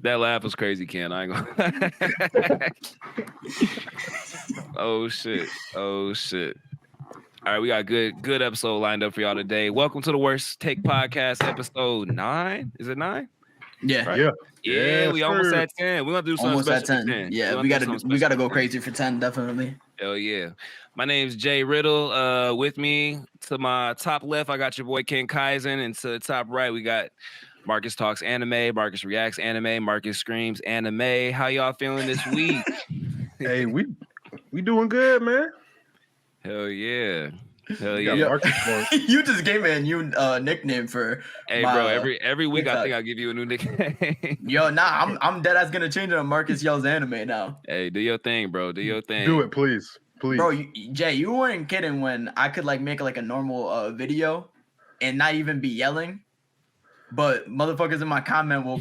That laugh was crazy, Ken. I ain't gonna. Oh shit. Oh shit. All right, we got a good episode lined up for y'all today. Welcome to the Worst Take Podcast, episode 9. Is it 9? Yeah. Right? Yeah, we almost at 10. We're gonna do something Almost special at 10. for 10. Yeah, we gotta go crazy for 10, definitely. Hell yeah. My name's Jay Riddle. With me to my top left, I got your boy Ken Kaizen, and to the top right, we got Marcus Talks Anime, Marcus Reacts Anime, Marcus Screams Anime. How y'all feeling this week? Hey, we doing good, man. Hell yeah. Hell You yeah. got Marcus You just gave me a new nickname for Hey my, bro, every week TikTok. I think I'll give you a new nickname. Yo, nah, I'm dead ass gonna change it to Marcus Yells Anime now. Hey, do your thing, bro. Do your thing. Do it, please. Bro, Jay, you weren't kidding when I could like make like a normal video and not even be yelling, but motherfuckers in my comment will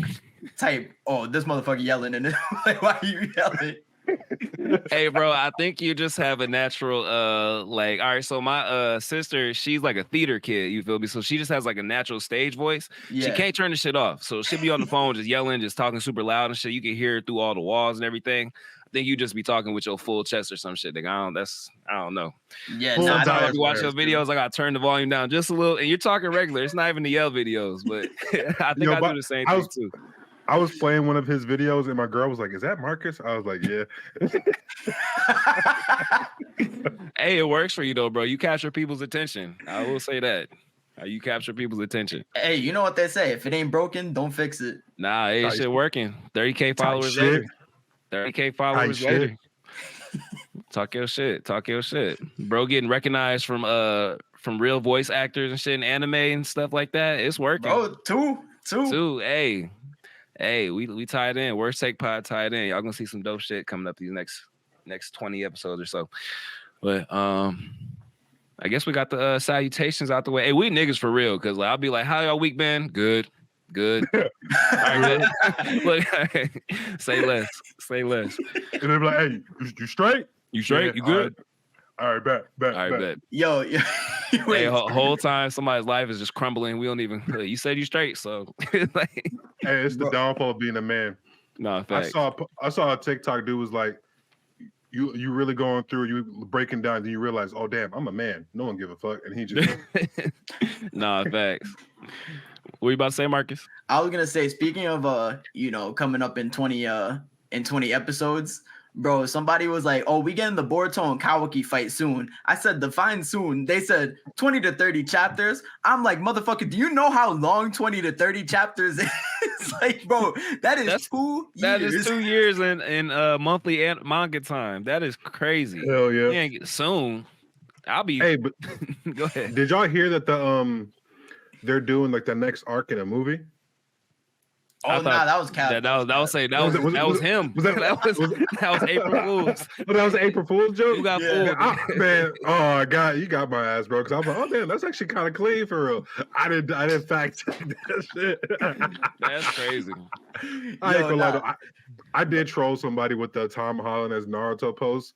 type, "Oh, this motherfucker yelling," and like, why are you yelling? Hey bro, I think you just have a natural like, all right, so my sister, she's like a theater kid, you feel me? So she just has like a natural stage voice. Yeah. She can't turn the shit off. So she'll be on the phone just yelling, just talking super loud and shit. You can hear it through all the walls and everything. I think you just be talking with your full chest or some shit. Like, I don't know. Yeah, Full nah, Sometimes I I be watching your videos, I gotta turn the volume down just a little, and you're talking regular. It's not even the yell videos, but I think I do the same thing too. I was playing one of his videos and my girl was like, "Is that Marcus?" I was like, "Yeah." Hey, it works for you though, bro. You capture people's attention. I will say that. You capture people's attention. Hey, you know what they say? If it ain't broken, don't fix it. Nah, hey, shit working. 30K followers shit. later. 30K followers Tight later. shit. Talk your shit. Talk your shit. Bro getting recognized from real voice actors and shit in anime and stuff like that. It's working. Bro, two. Hey, we tied in. Worst Take Pod tied in. Y'all gonna see some dope shit coming up these next 20 episodes or so. But I guess we got the salutations out the way. Hey, we niggas for real, because like, I'll be like, how y'all week been? Good. All right, look, say less. And they'll be like, "Hey, you straight? You straight? Yeah, You good? All right, bet. All right, bet. Yo, Hey, whole time somebody's life is just crumbling. We don't even. You said you straight, so like, Hey, it's the downfall of being a man. no, facts. I saw a TikTok dude was like, you really going through, you breaking down, then you realize, oh damn, I'm a man. No one give a fuck, and he just Nah, facts. What you about to say, Marcus? I was gonna say, speaking of coming up in 20 episodes, bro, somebody was like, "Oh, we getting the Boruto and Kawaki fight soon." I said, "Define soon." They said 20 to 30 chapters. I'm like, motherfucker, do you know how long 20 to 30 chapters is? Like, bro, that's 2 years. That is 2 years in monthly manga time. That is crazy. hell yeah. We ain't get soon. I'll be. Hey, but Go ahead. did y'all hear that they're doing like the next arc in a movie? Oh, nah, that was Cap. That was him. That was April Fool's. Oh, that was an April Fool's joke? You got fooled. Man, you got my ass, bro. Because I was like, oh damn, that's actually kind of clean for real. I didn't fact check that shit. That's crazy. I ain't gonna lie though. I did troll somebody with the Tom Holland as Naruto post.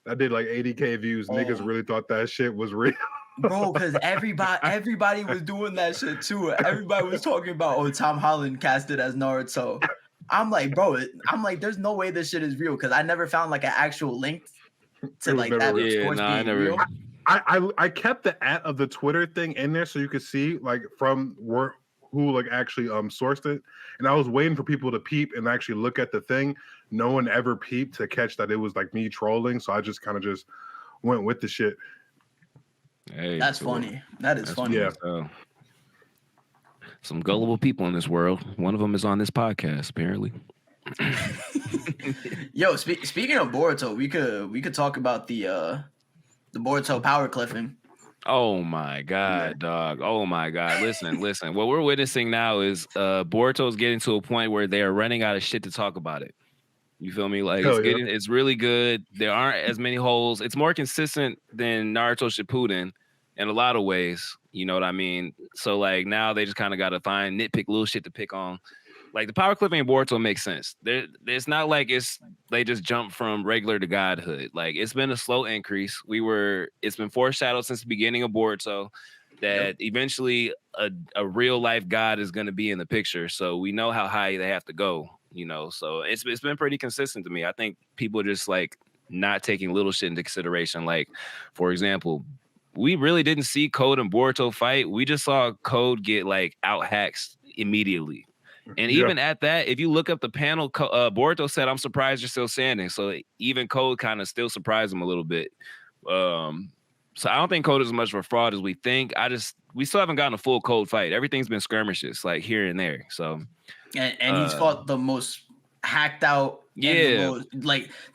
I did like 80K views. Niggas really thought that shit was real. Bro, because everybody was doing that shit too. Everybody was talking about, oh, Tom Holland casted as Naruto. I'm like, bro, there's no way this shit is real, because I never found like an actual link to like that. I never. Real. I kept the @ of the Twitter thing in there so you could see like from who like actually sourced it, and I was waiting for people to peep and actually look at the thing. No one ever peeped to catch that it was like me trolling, so I just kind of just went with the shit. Hey, that's funny. That's funny. Yeah. Some gullible people in this world. One of them is on this podcast, apparently. Yo, speaking of Boruto, we could talk about the Boruto power cliffing. Oh my God, dog. Oh my God. Listen. What we're witnessing now is Boruto's getting to a point where they are running out of shit to talk about it. You feel me? Like it's really good. There aren't as many holes. It's more consistent than Naruto Shippuden in a lot of ways. You know what I mean? So like now they just kind of got to nitpick little shit to pick on. Like the power clipping in Boruto makes sense. It's not like they just jump from regular to godhood. Like it's been a slow increase. It's been foreshadowed since the beginning of Boruto. that eventually a real life God is going to be in the picture. So we know how high they have to go, you know. So it's been pretty consistent to me. I think people are just like not taking little shit into consideration. Like, for example, we really didn't see Code and Boruto fight. We just saw Code get like out hacks immediately. And even at that, if you look up the panel, Boruto said, "I'm surprised you're still standing." So even Code kind of still surprised him a little bit. So I don't think Code is as much of a fraud as we think. We still haven't gotten a full Code fight. Everything's been skirmishes, like here and there. So, and he's fought the most hacked out, the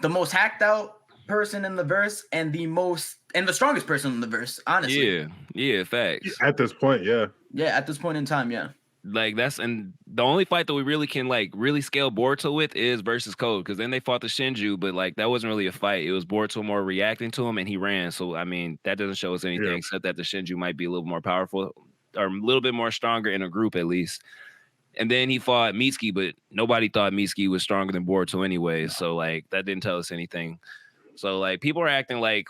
most hacked out person in the verse, and the strongest person in the verse. Honestly, yeah, facts. At this point, at this point in time, Like and the only fight that we really can like really scale Boruto with is versus Code, because then they fought the Shinju, but like that wasn't really a fight. It was Boruto more reacting to him and he ran. So I mean that doesn't show us anything except that the Shinju might be a little more powerful or a little bit more stronger in a group at least. And then he fought Mitsuki, but nobody thought Mitsuki was stronger than Boruto anyway. So like that didn't tell us anything. So like people are acting like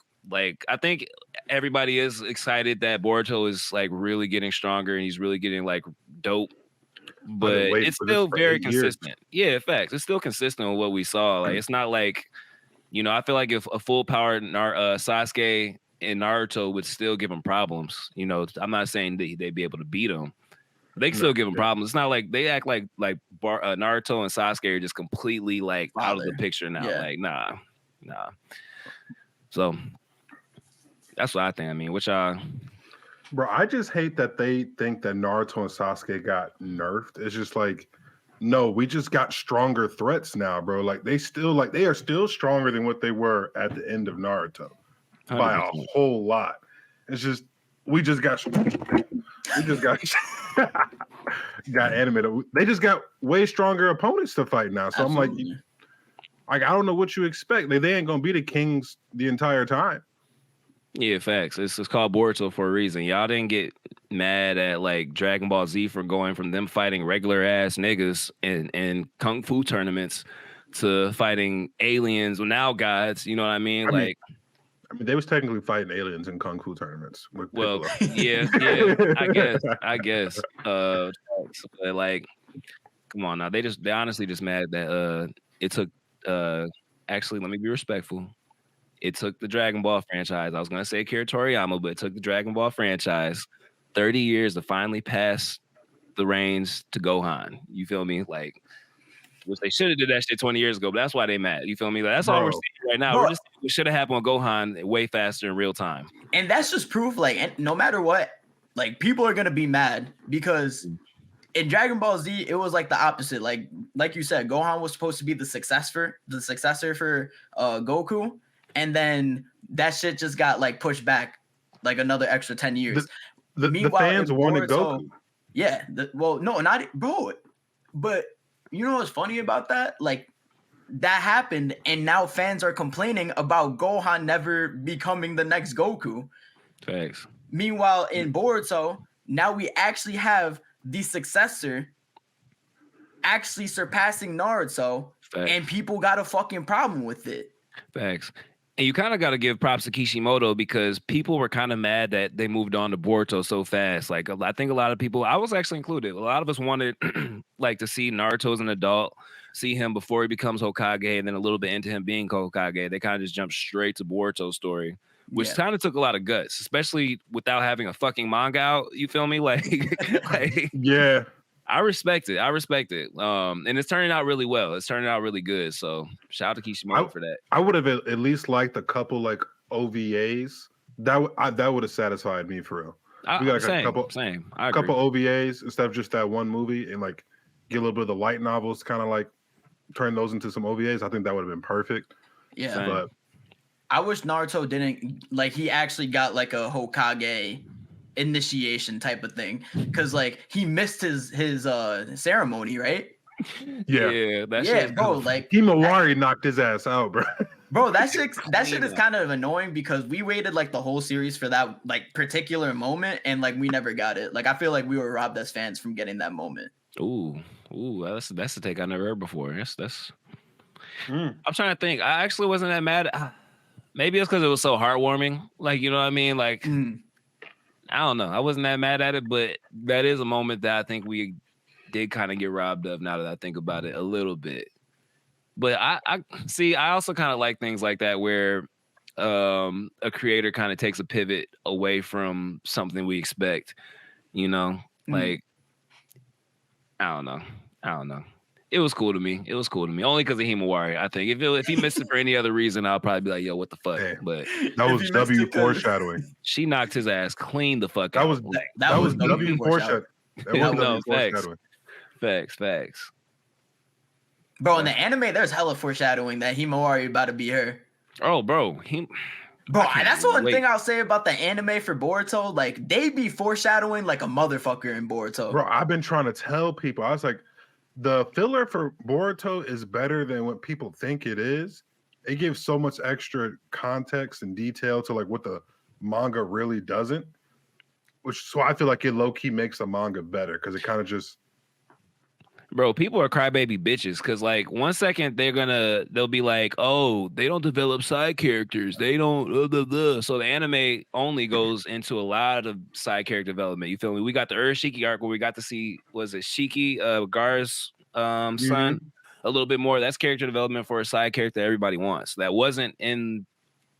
I think everybody is excited that Boruto is like really getting stronger and he's really getting like dope, but it's still very consistent. Yeah, facts. It's still consistent with what we saw. Like it's not like, you know, I feel like if a full power Sasuke and Naruto would still give him problems. You know, I'm not saying they'd be able to beat him. They can still give him problems. It's not like they act like Naruto and Sasuke are just completely like out of the picture now. Like nah. So that's what I think. I mean, which bro, I just hate that they think that Naruto and Sasuke got nerfed. It's just like, no, we just got stronger threats now, bro. Like they are still stronger than what they were at the end of Naruto 100%. By a whole lot. It's just we just got got animated. They just got way stronger opponents to fight now. So Absolutely. I'm like I don't know what you expect. They ain't gonna be the kings the entire time. Yeah, facts. It's called Boruto for a reason. Y'all didn't get mad at like Dragon Ball Z for going from them fighting regular ass niggas in kung fu tournaments to fighting aliens now gods. You know what I mean? I mean, they was technically fighting aliens in kung fu tournaments. Well, yeah, I guess. But like, come on now. They honestly just mad that it took. Actually, let me be respectful. It took the Dragon Ball franchise. I was going to say Akira Toriyama, but it took the Dragon Ball franchise 30 years to finally pass the reins to Gohan. You feel me? Like, which they should have did that shit 20 years ago, but that's why they mad. You feel me? Like, that's all we're seeing right now. We're just it should have happened with Gohan way faster in real time. And that's just proof, like, no matter what, like, people are going to be mad because in Dragon Ball Z, it was like the opposite. Like you said, Gohan was supposed to be the successor for Goku. And then that shit just got like pushed back like another extra 10 years. The fans wanted Goku. Yeah. But you know what's funny about that? Like that happened and now fans are complaining about Gohan never becoming the next Goku. Thanks. Meanwhile, in Boruto, now we actually have the successor actually surpassing Naruto. Facts. And people got a fucking problem with it. Thanks. And you kind of got to give props to Kishimoto because people were kind of mad that they moved on to Boruto so fast. Like, I think a lot of people, I was actually included, a lot of us wanted like to see Naruto as an adult, see him before he becomes Hokage, and then a little bit into him being Hokage. They kind of just jumped straight to Boruto's story, which kind of took a lot of guts, especially without having a fucking manga out. You feel me? Like yeah. I respect it. And it's turning out really well. It's turning out really good. So shout out to Kishimoto for that. I would have at least liked a couple like OVAs. That would have satisfied me for real. We got a couple OVAs instead of just that one movie, and like get a little bit of the light novels, kind of like turn those into some OVAs. I think that would have been perfect. Yeah, but I wish Naruto didn't like. He actually got like a Hokage initiation type of thing because like he missed his ceremony, right? Yeah, bro. Like Himawari knocked his ass out, bro. Bro, that shit is kind of annoying because we waited like the whole series for that like particular moment and like we never got it. Like I feel like we were robbed as fans from getting that moment. Ooh, that's a take I never heard before. That's. I'm trying to think. I actually wasn't that mad. Maybe it's because it was so heartwarming. Like, you know what I mean? Like. I don't know. I wasn't that mad at it, but that is a moment that I think we did kind of get robbed of. Now that I think about it a little bit, but I see. I also kind of like things like that where a creator kind of takes a pivot away from something we expect. You know, like I don't know. It was cool to me. Only because of Himawari. I think if he missed it for any other reason, I'll probably be like, yo, what the fuck? Damn. But that was W foreshadowing. She knocked his ass clean the fuck that out. Was, that was W foreshadowing. That was no, facts. Bro, in the anime, there's hella foreshadowing that Himawari about to be her. Oh, bro. Bro, that's the one thing I'll say about the anime for Boruto. Like, they be foreshadowing like a motherfucker in Boruto. Bro, I've been trying to tell people. I was like, the filler for Boruto is better than what people think it is. It gives so much extra context and detail to like what the manga really doesn't. So I feel like it low-key makes the manga better because it kind of just... Bro, people are crybaby bitches because like 1 second they'll be like, oh, they don't develop side characters. They don't So the anime only goes into a lot of side character development. You feel me? We got the Urashiki arc where we got to see, was it Shiki, Gar's son, a little bit more. That's character development for a side character everybody wants. That wasn't in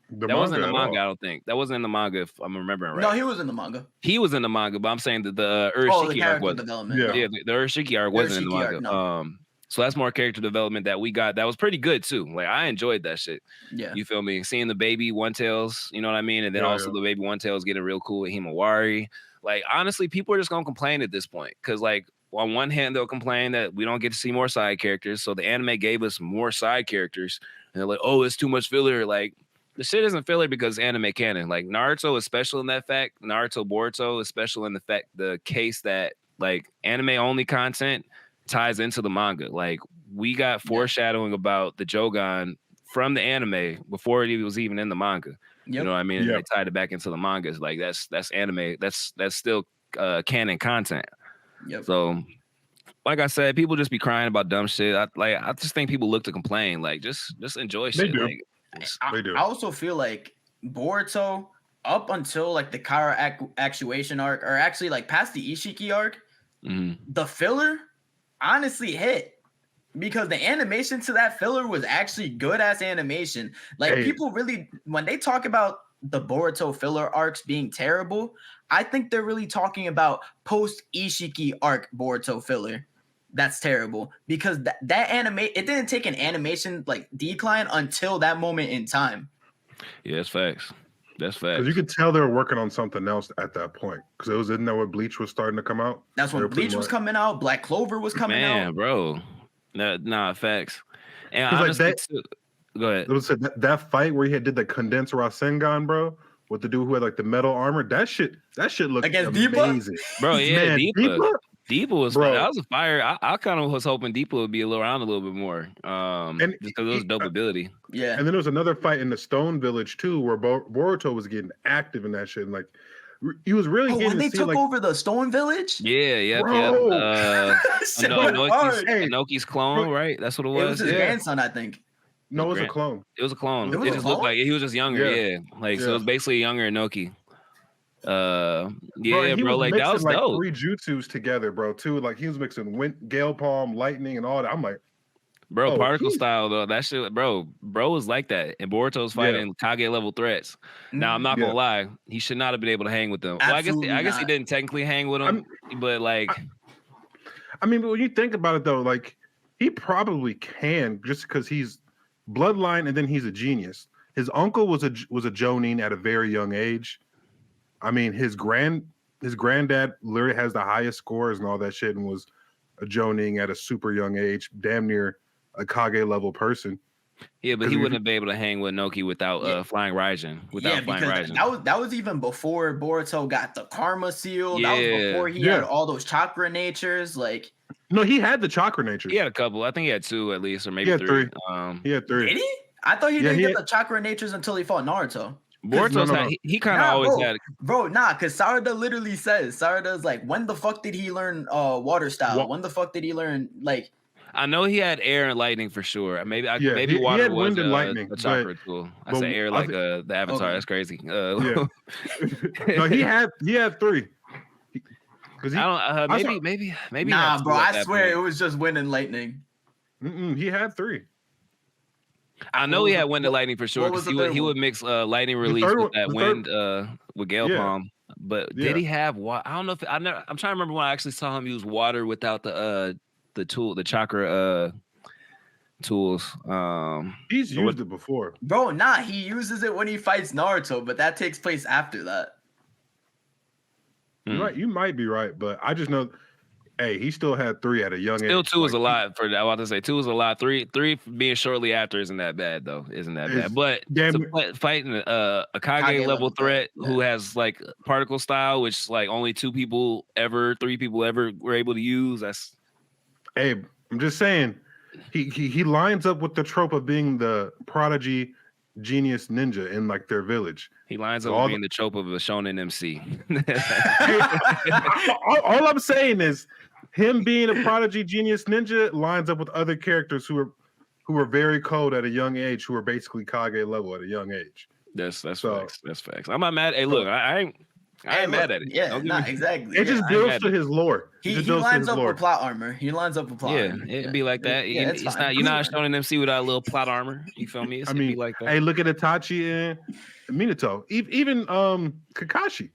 the manga, I don't think. That wasn't in the manga, if I'm remembering right. No, he was in the manga. He was in the manga, but I'm saying that the Urashiki arc was development. Yeah, the Urashiki arc wasn't in the manga. No. So that's more character development that we got. That was pretty good too. Like I enjoyed that shit. Yeah. You feel me? Seeing the baby One Tails, you know what I mean? And then the baby One Tails getting real cool with Himawari. Like honestly, people are just gonna complain at this point. Cause like on one hand, they'll complain that we don't get to see more side characters. So the anime gave us more side characters. And they're like, oh, it's too much filler. Like the shit isn't filler because anime canon. Like Naruto is special in that fact. Naruto Boruto is special in the case that like anime only content ties into the manga. Like we got foreshadowing about the Jogan from the anime before it was even in the manga. You know what I mean? And they tied it back into the manga. It's like that's anime. That's still canon content. Yep. So like I said, people just be crying about dumb shit. I just think people look to complain. Like just enjoy shit. They do. Like, I also feel like Boruto up until like the Kara actuation arc, or actually like past the Ishiki arc, the filler honestly hit because the animation to that filler was actually good ass animation. Like people really, when they talk about the Boruto filler arcs being terrible, I think they're really talking about post Ishiki arc Boruto filler. That's terrible because that anime, it didn't take an animation like decline until that moment in time. Yeah, that's facts. Because you could tell they were working on something else at that point. Because isn't that when Bleach was starting to come out? That's when Bleach was coming out. Black Clover was coming out. Man, bro. Nah, facts. And honestly, go ahead. It was that fight where he did the condensed Rasengan, bro, with the dude who had like the metal armor. That shit looked against amazing. Deepa? Bro, yeah, Deepa? Deepa was fire. That was a fire. I kind of was hoping Deepa would be around a little bit more. Just because it was dope ability. Yeah. And then there was another fight in the Stone Village too, where Boruto was getting active in that shit. And like he was really getting when they took over the Stone Village? Yeah. Inoki's clone, right? That's what it was. It was his grandson, I think. No, it was a clone. It was a clone. It just looked like he was just younger. Yeah. Like so it was basically younger Inoki. Bro, like that was like dope. 3 jutsus together, bro. Too like he was mixing gale palm, lightning, and all that. I'm like, bro, particle style though. That shit, bro was like that. And Boruto's fighting Kage level threats. Now I'm not gonna lie, he should not have been able to hang with them. Well, I guess he didn't technically hang with them, but like, I mean, but when you think about it though, like he probably can just because he's bloodline and then he's a genius. His uncle was a Jonin at a very young age. I mean, his granddad literally has the highest scores and all that shit, and was a Jonin at a super young age, damn near a Kage level person. Yeah, but he wouldn't be able to hang with Inoki without flying Raijin. That was even before Boruto got the Karma Seal. That was before he had all those chakra natures. Like, no, he had the chakra natures. He had a couple. I think he had 2 at least, or maybe 3. He had 3. Did he? I thought he didn't get the chakra natures until he fought Naruto. Boruto's he kind of always had. Bro, because Sarada literally says, Sarada's like, when the fuck did he learn water style? When the fuck did he learn, like, I know he had air and lightning for sure. Maybe he water had was wind and lightning, a chakra tool. I but said air like the Avatar. Okay. That's crazy. yeah. No, he had 3. I don't. Maybe. Nah, not bro. two at I that swear point. it was just wind and lightning. He had 3. I know he had wind and lightning for sure what was because the third he would one? mix lightning release third with one- that the wind third- with Gale Yeah. Palm. But did he have water? I don't know if I'm trying to remember when I actually saw him use water without the chakra tools. He's used it before. Bro, nah, he uses it when he fights Naruto, but that takes place after that. You're right. You might be right, but I just know, hey, he still had 3 at a young age. Still 2 is a lot for that. I want to say 2 is a lot. 3 being shortly after isn't that bad though. Isn't that bad? But fighting a Kage level threat who has like particle style, which like only 3 people ever were able to use. That's. Hey, I'm just saying, he lines up with the trope of being the prodigy genius ninja in like their village. He lines up with being the trope of a shonen MC. all I'm saying is him being a prodigy genius ninja lines up with other characters who are very cold at a young age, who are basically Kage level at a young age. That's facts. That's facts. I'm not mad. Hey, look, I ain't mad at it. Yeah, exactly. It just builds to his lore. He lines up with plot armor. Yeah, it'd be like that. Yeah, you're not showing an MC without a little plot armor. You feel me? It'd be like that. Hey, look at Itachi and Minato. Even Kakashi.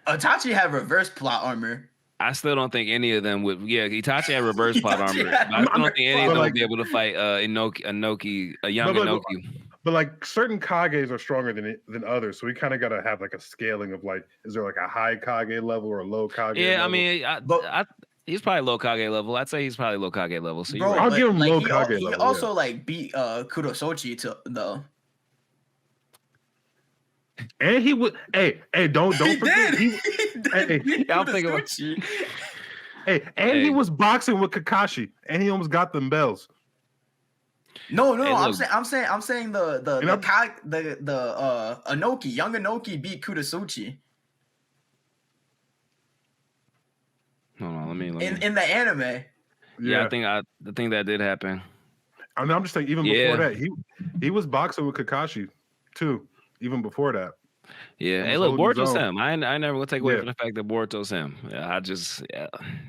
Itachi had reverse plot armor. I still don't think any of them would. Yeah, Itachi had reverse plot armor. But I don't think any of them would be able to fight a young Inoki. But like certain Kages are stronger than others, so we kind of got to have like a scaling of like, is there like a high Kage level or a low Kage? Yeah, level? I mean, he's probably low Kage level. I'd say he's probably low Kage level. So bro, I'll give him low Kage level. He also like beat Kurosochi though. And he would. Hey, don't forget. I'm thinking about. He was boxing with Kakashi, and he almost got them bells. No. I'm saying the Inoki, young Inoki beat Kurosochi. Hold on, let me. In the anime. Yeah, I think that did happen. I mean, I'm just saying, even before that, he was boxing with Kakashi too. Even before that. Yeah. Hey, look, Boruto's him. I never will take away from the fact that Boruto's him.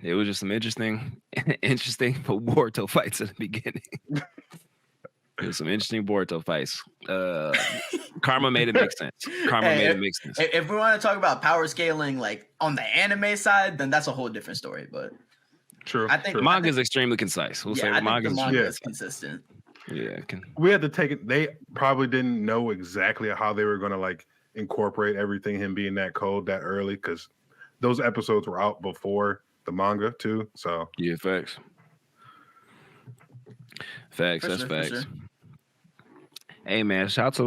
It was just some interesting Boruto fights at the beginning. It was some interesting Boruto fights. Karma made it make sense. If we want to talk about power scaling, like on the anime side, then that's a whole different story. But true, I think manga is extremely concise. We'll say the manga is consistent. Yeah, we had to take it. They probably didn't know exactly how they were going to like incorporate everything. Him being that cold that early, because those episodes were out before the manga too. So yeah, facts. That's facts. Sure. Hey man, shout out to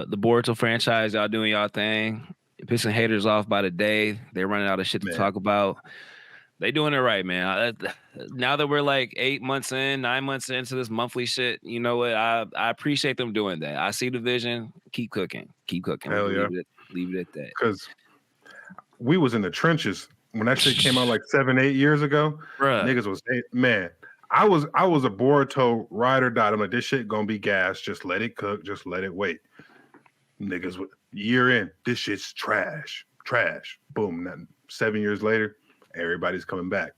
the Boruto franchise. Y'all doing y'all thing. You're pissing haters off by the day. They're running out of shit to talk about. They doing it right, man. Now that we're like 9 months into this monthly shit, you know what? I appreciate them doing that. I see the vision. Keep cooking. Hell yeah. Leave it at that. Because we was in the trenches when that shit came out like 7-8 years ago. Bruh. Niggas was man. I was a Boruto ride or die. I'm like, this shit gonna be gas. Just let it cook. Just let it wait. Niggas, year in, this shit's trash. Boom. 7 years later, everybody's coming back.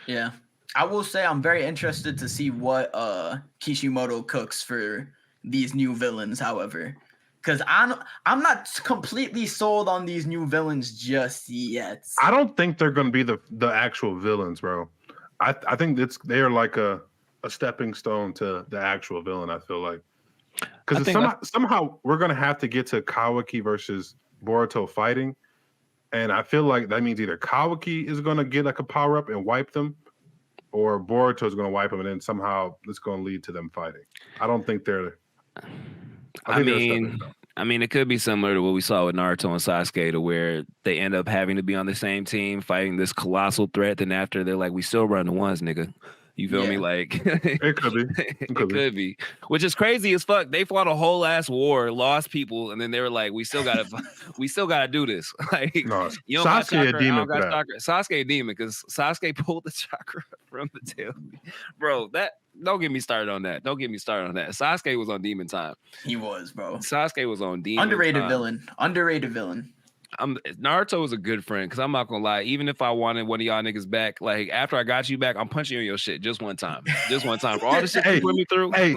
Yeah. I will say I'm very interested to see what Kishimoto cooks for these new villains, however. Because I'm not completely sold on these new villains just yet. I don't think they're gonna be the actual villains, bro. I think they're like a stepping stone to the actual villain, I feel like. Because somehow we're gonna have to get to Kawaki versus Boruto fighting. And I feel like that means either Kawaki is gonna get like a power up and wipe them, or Boruto is gonna wipe them, and then somehow it's gonna lead to them fighting. I don't think they're. I mean, it could be similar to what we saw with Naruto and Sasuke, to where they end up having to be on the same team fighting this colossal threat. Then after they're like, we still run the ones, nigga. You feel me? Like it could be. It could be. Which is crazy as fuck. They fought a whole ass war, lost people, and then they were like, "We still gotta do this." Like, No, you don't Sasuke got chakra, a demon I don't got for that. chakra. Sasuke a demon because Sasuke pulled the chakra from the tail. Bro, that don't get me started on that. Don't get me started on that. Sasuke was on demon time. He was, bro. Sasuke was on demon. Underrated time. villain. Underrated villain. Naruto was a good friend because I'm not gonna lie. Even if I wanted one of y'all niggas back, like after I got you back, I'm punching you on your shit just one time. Just one time for all the shit you put me through. Hey,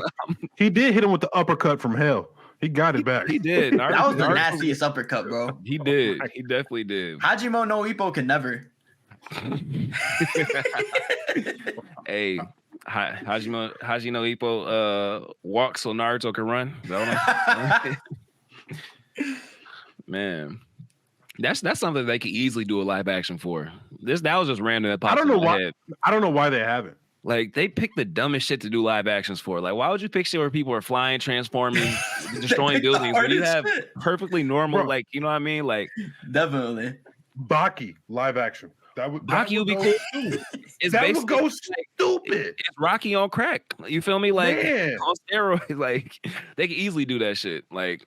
he did hit him with the uppercut from hell. He got it back. He did. That was the nastiest uppercut, bro. He did. He definitely did. Hajime no Ippo can never. Hey, Hajime no Ippo walks so Naruto can run. Man, that's something they could easily do a live action for. That was just random. That popped I don't know why. head. I don't know why they haven't. Like they picked the dumbest shit to do live actions for. Like, why would you pick shit where people are flying, transforming, destroying buildings when you have perfectly normal, like, you know what I mean? Like, definitely Baki live action. Baki would be cool too. That would go stupid. It's Rocky on crack. You feel me? Like Man. on steroids. Like they could easily do that shit. Like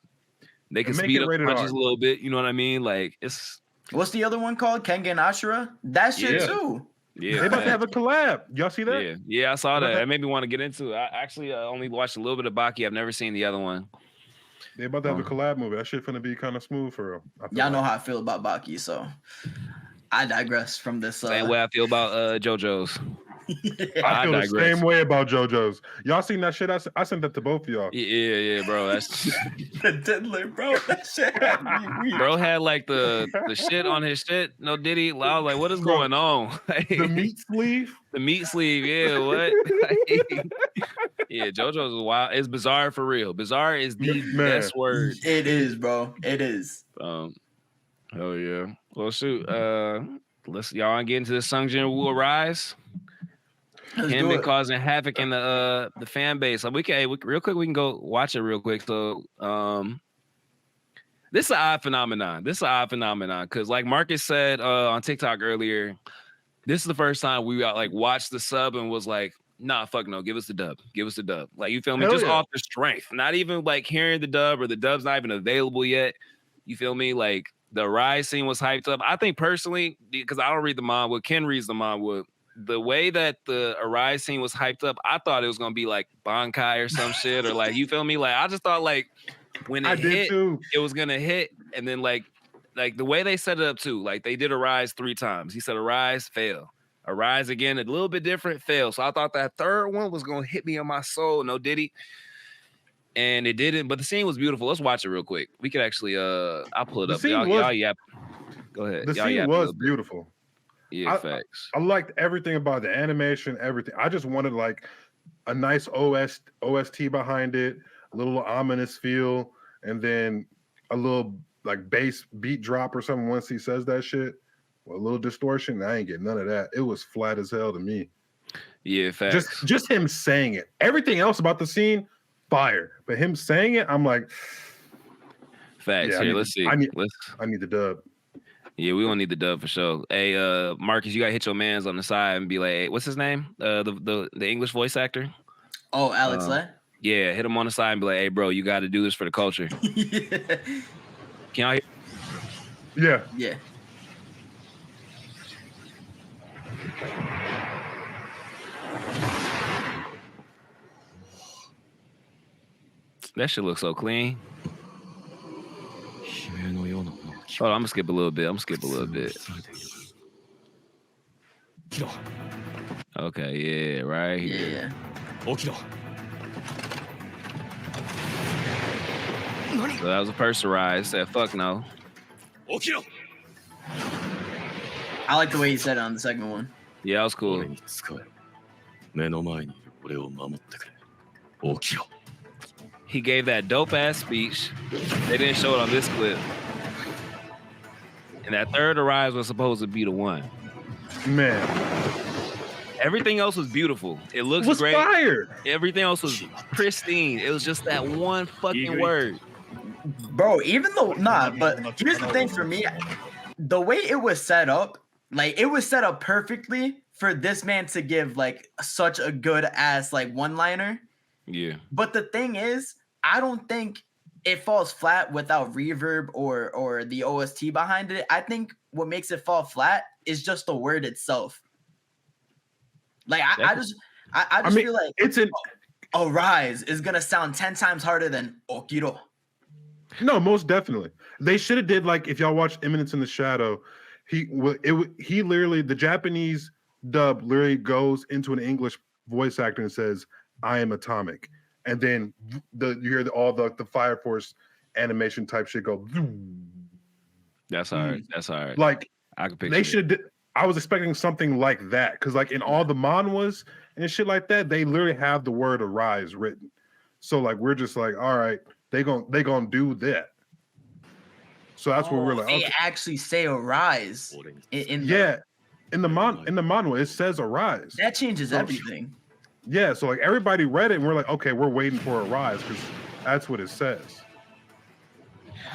they can speed up punches a little bit. You know what I mean? Like it's. What's the other one called? Kengan Ashura. That shit too. Yeah, they about to have a collab. Y'all see that? Yeah, I saw that. It made me want to get into it. I actually only watched a little bit of Baki. I've never seen the other one. They about to have a collab movie. That shit finna be kind of smooth for real. Y'all know how I feel about Baki, so I digress from this. Same way I feel about JoJo's. I feel the same way about JoJo's. Y'all seen that shit? I sent that to both of y'all. Yeah, bro. That's the diddler, bro. That shit had me weird. Bro had like the shit on his shit. No, did he? I was like, what is going on? The meat sleeve? The meat sleeve, yeah. What? Yeah, JoJo's is wild. It's bizarre for real. Bizarre is the best word. It is, bro. It is. Hell yeah. Well, shoot. Let's y'all get into the Sungjin Woo Arise. Him been causing havoc in the fan base. So we can real quick. We can go watch it real quick. So this is an odd phenomenon. Because like Marcus said on TikTok earlier, this is the first time we like watched the sub and was like, nah, fuck no, give us the dub. Like, you feel me? Just off the strength. Not even like hearing the dub or the dub's not even available yet. You feel me? Like the Rise scene was hyped up. I think personally, because I don't read the manga, Ken reads the manga. The way that the Arise scene was hyped up, I thought it was gonna be like Bankai or some shit, or like, you feel me? Like I just thought like when it hit, it was gonna hit, and then like the way they set it up too, like they did Arise 3 times. He said Arise, fail. Arise again, a little bit different, fail. So I thought that third one was gonna hit me on my soul. No diddy. And it didn't, but the scene was beautiful. Let's watch it real quick. We could actually I'll pull it up. Y'all yap. Go ahead. The scene was beautiful. Yeah, facts. I liked everything about the animation, everything. I just wanted like a nice OST behind it, a little ominous feel, and then a little like bass beat drop or something once he says that shit. Well, a little distortion. I ain't get none of that. It was flat as hell to me. Yeah, facts. Just him saying it. Everything else about the scene, fire. But him saying it, I'm like, facts. Yeah, let's see. I need the dub. Yeah, we don't need the dub for sure. Hey, Marcus, you gotta hit your mans on the side and be like, hey, what's his name? The English voice actor. Oh, Alex Lay? Yeah, hit him on the side and be like, hey, bro, you got to do this for the culture. Can y'all hear? Yeah. Yeah. That shit looks so clean. Hold on, I'm gonna skip a little bit. Okay, yeah, right here. Yeah. So that was a person rise. Said, fuck no. I like the way he said it on the second one. Yeah, that was cool. He gave that dope ass speech. They didn't show it on this clip. And that third Arise was supposed to be the one. Man. Everything else was beautiful. It looks great. Fire. Everything else was pristine. It was just that one fucking word. Bro, even though, but here's the thing for me. The way it was set up, like it was set up perfectly for this man to give like such a good ass like one-liner. Yeah. But the thing is, I don't think it falls flat without reverb or the OST behind it. I think what makes it fall flat is just the word itself. Like I just feel like it's an arise is gonna sound 10 times harder than okiro. No, most definitely. They should have did like if y'all watched Eminence in the Shadow, he literally the Japanese dub literally goes into an English voice actor and says, "I am atomic," and then you hear all the Fire Force animation type shit go. That's hard. That's hard. Like I can picture. They should. I was expecting something like that because, like in all the manhwas and shit like that, they literally have the word "arise" written. So like we're just like, all right, they gonna do that. So that's what we're like. They actually say "arise" in the manhwa it says "arise." That changes everything. Yeah, so like everybody read it and we're like, okay, we're waiting for "arise" because that's what it says.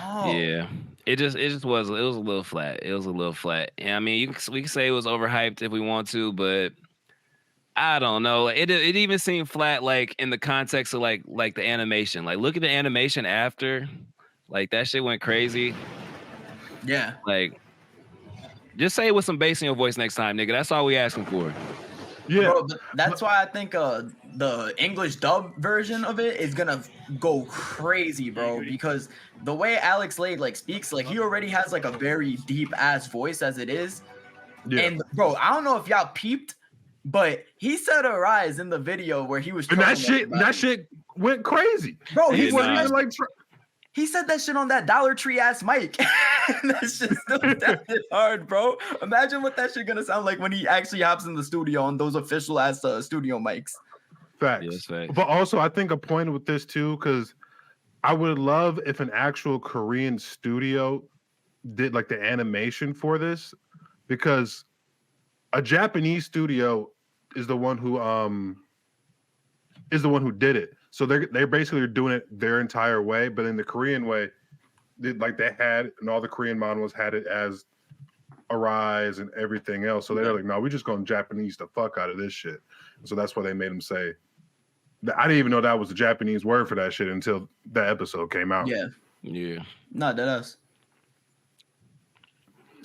Oh. Yeah. It was a little flat. It was a little flat. And I mean, we can say it was overhyped if we want to, but I don't know. It even seemed flat, like in the context of like the animation. Like, look at the animation after, like that shit went crazy. Yeah. Like, just say it with some bass in your voice next time, nigga. That's all we asking for. Yeah, bro, that's why I think the English dub version of it is gonna go crazy, bro. Because the way Alex Lade like speaks, like he already has like a very deep ass voice as it is. Yeah. And bro, I don't know if y'all peeped, but he said "arise" in the video where he was. And that shit went crazy, bro. He wasn't even like. He said that shit on that Dollar Tree ass mic. That shit still sounded hard, bro. Imagine what that shit gonna sound like when he actually hops in the studio on those official ass studio mics. Facts. Yes, facts. But also, I think a point with this too, because I would love if an actual Korean studio did like the animation for this, because a Japanese studio is the one who did it. So they basically are doing it their entire way, but in the Korean way, they had, and all the Korean manhwas had it as "arise" and everything else. So they're like, no, we're just going to Japanese the fuck out of this shit. So that's why they made them say. I didn't even know that was a Japanese word for that shit until that episode came out. Yeah. No, that us.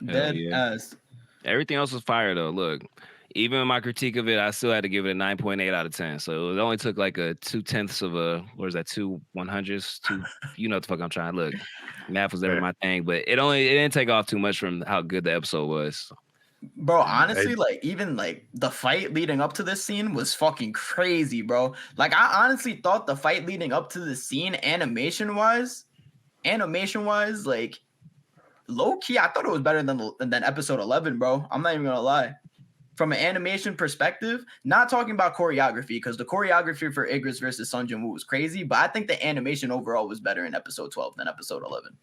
Dead ass. Everything else was fire though. Look. Even in my critique of it, I still had to give it a 9.8 out of 10. So it only took like a 2/10 of a, what is that, 2/100? You know what the fuck I'm trying to look. Math was never my thing, but it didn't take off too much from how good the episode was. Bro, honestly, like even like the fight leading up to this scene was fucking crazy, bro. Like I honestly thought the fight leading up to the scene, animation wise, like low key, I thought it was better than episode 11, bro. I'm not even gonna lie. From an animation perspective, not talking about choreography, because the choreography for Igris versus Sun Jin-woo was crazy, but I think the animation overall was better in episode 12 than episode 11.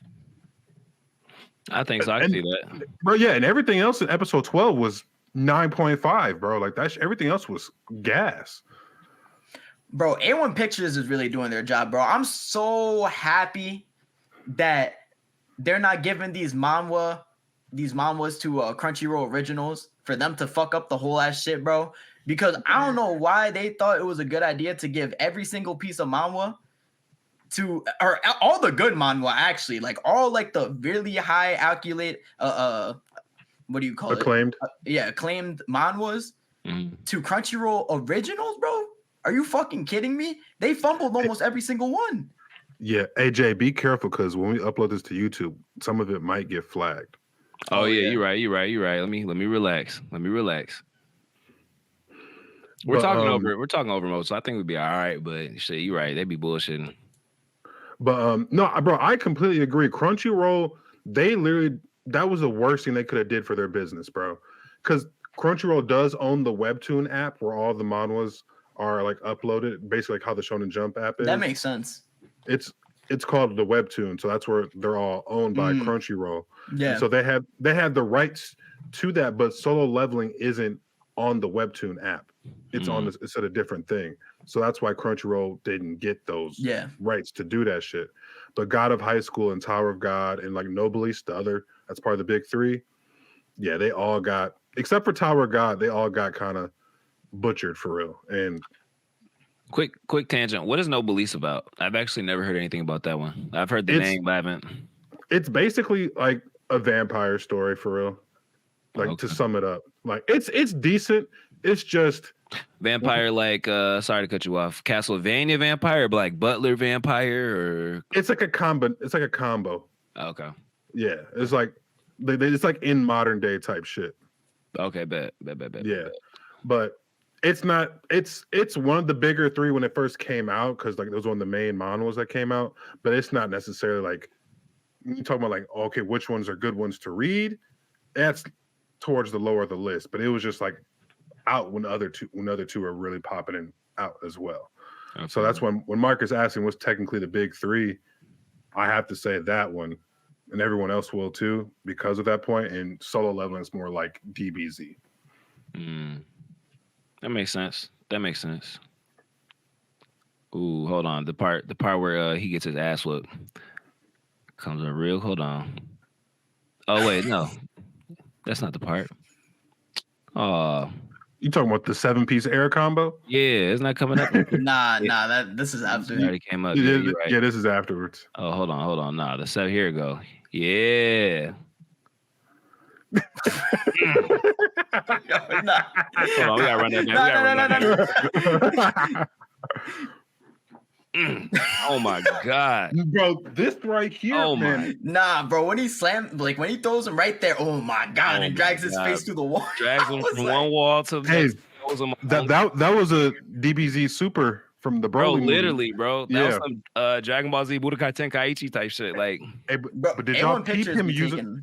I think so. I can see that. Bro, yeah, and everything else in episode 12 was 9.5, bro. Like everything else was gas. Bro, A1 Pictures is really doing their job, bro. I'm so happy that they're not giving these manhwas to Crunchyroll Originals for them to fuck up the whole ass shit, bro. Because I don't know why they thought it was a good idea to give every single piece of manhwa to, or all the good manhwa actually, like all like the really high accurate, what do you call acclaimed? Acclaimed manhwas to Crunchyroll Originals, bro. Are you fucking kidding me? They fumbled almost every single one. Yeah, AJ, be careful because when we upload this to YouTube, some of it might get flagged. Oh yeah, you're right. Let me relax. We're talking over mode, so I think we'd be all right. But shit, you're right. They'd be bullshitting. But no, bro, I completely agree. Crunchyroll, that was the worst thing they could have did for their business, bro. Because Crunchyroll does own the Webtoon app where all the manhwas are like uploaded, basically like how the Shonen Jump app is. That makes sense. It's called the Webtoon, so that's where they're all owned by Crunchyroll. Yeah. And so they have the rights to that, but Solo Leveling isn't on the Webtoon app. It's it's at a different thing. So that's why Crunchyroll didn't get those rights to do that shit. But God of High School and Tower of God and like Noblesse, that's part of the big three. Yeah, they all got except for Tower of God, they all got kind of butchered for real. And quick tangent. What is No Beliefs about? I've actually never heard anything about that one. I've heard the name, but I haven't. It's basically like a vampire story for real. Like to sum it up, like it's decent. It's just vampire, like sorry to cut you off. Castlevania vampire, or like Butler vampire, or it's like a combo. It's like a combo. Okay. Yeah, it's like it's like in modern day type shit. Okay, bet. Yeah, but it's not. It's one of the bigger three when it first came out because like it was one of the main manhwas that came out. But it's not necessarily like you talking about like okay, which ones are good ones to read. That's towards the lower of the list. But it was just like out when the other two are really popping in out as well. Okay. So that's when Mark is asking what's technically the big three. I have to say that one, and everyone else will too because of that point. And Solo Leveling is more like DBZ. That makes sense. Ooh, hold on. The part where he gets his ass whooped comes in real. Hold on. Oh wait, no, that's not the part. Oh, you talking about the 7-piece air combo? Yeah, it's not coming up. Nah. This is after. It already came up. Yeah, right. Yeah, this is afterwards. Oh, hold on. Nah, the 7. Here we go. Yeah. Nah. Hold on, we gotta run that back. Oh my god, bro! This right here, man. Nah, bro. When he slammed, like when he throws him right there, oh my god, and drags his face through the wall. Drags him from one wall to the next. That was a DBZ super from the Broly movie. Literally, bro. That was some Dragon Ball Z Budokai Tenkaichi type shit. Like, hey, but did y'all peep him using?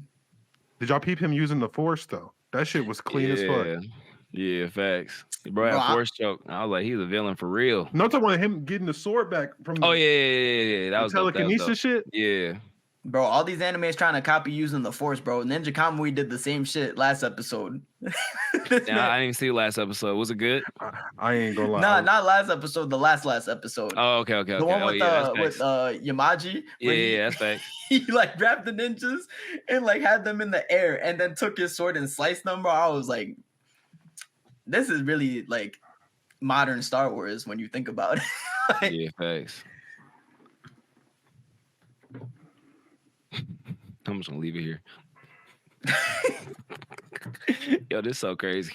Did y'all peep him using the Force though? That shit was clean as fuck. Yeah, facts. Bro, had Force choke. I was like, he's a villain for real. No, I'm talking about him getting the sword back from. Yeah. That was telekinesis shit. Yeah. Bro, all these animes trying to copy using the Force, bro. Ninja Kamui did the same shit last episode. I didn't even see last episode. Was it good? I ain't gonna lie. Nah, not last episode. The last episode. Oh, okay. The one with Yamaji. Yeah, that's facts. He like grabbed the ninjas and like had them in the air and then took his sword and sliced them. Bro, I was like, this is really like modern Star Wars when you think about it. Like, yeah, thanks. I'm just gonna leave it here. Yo, this is so crazy.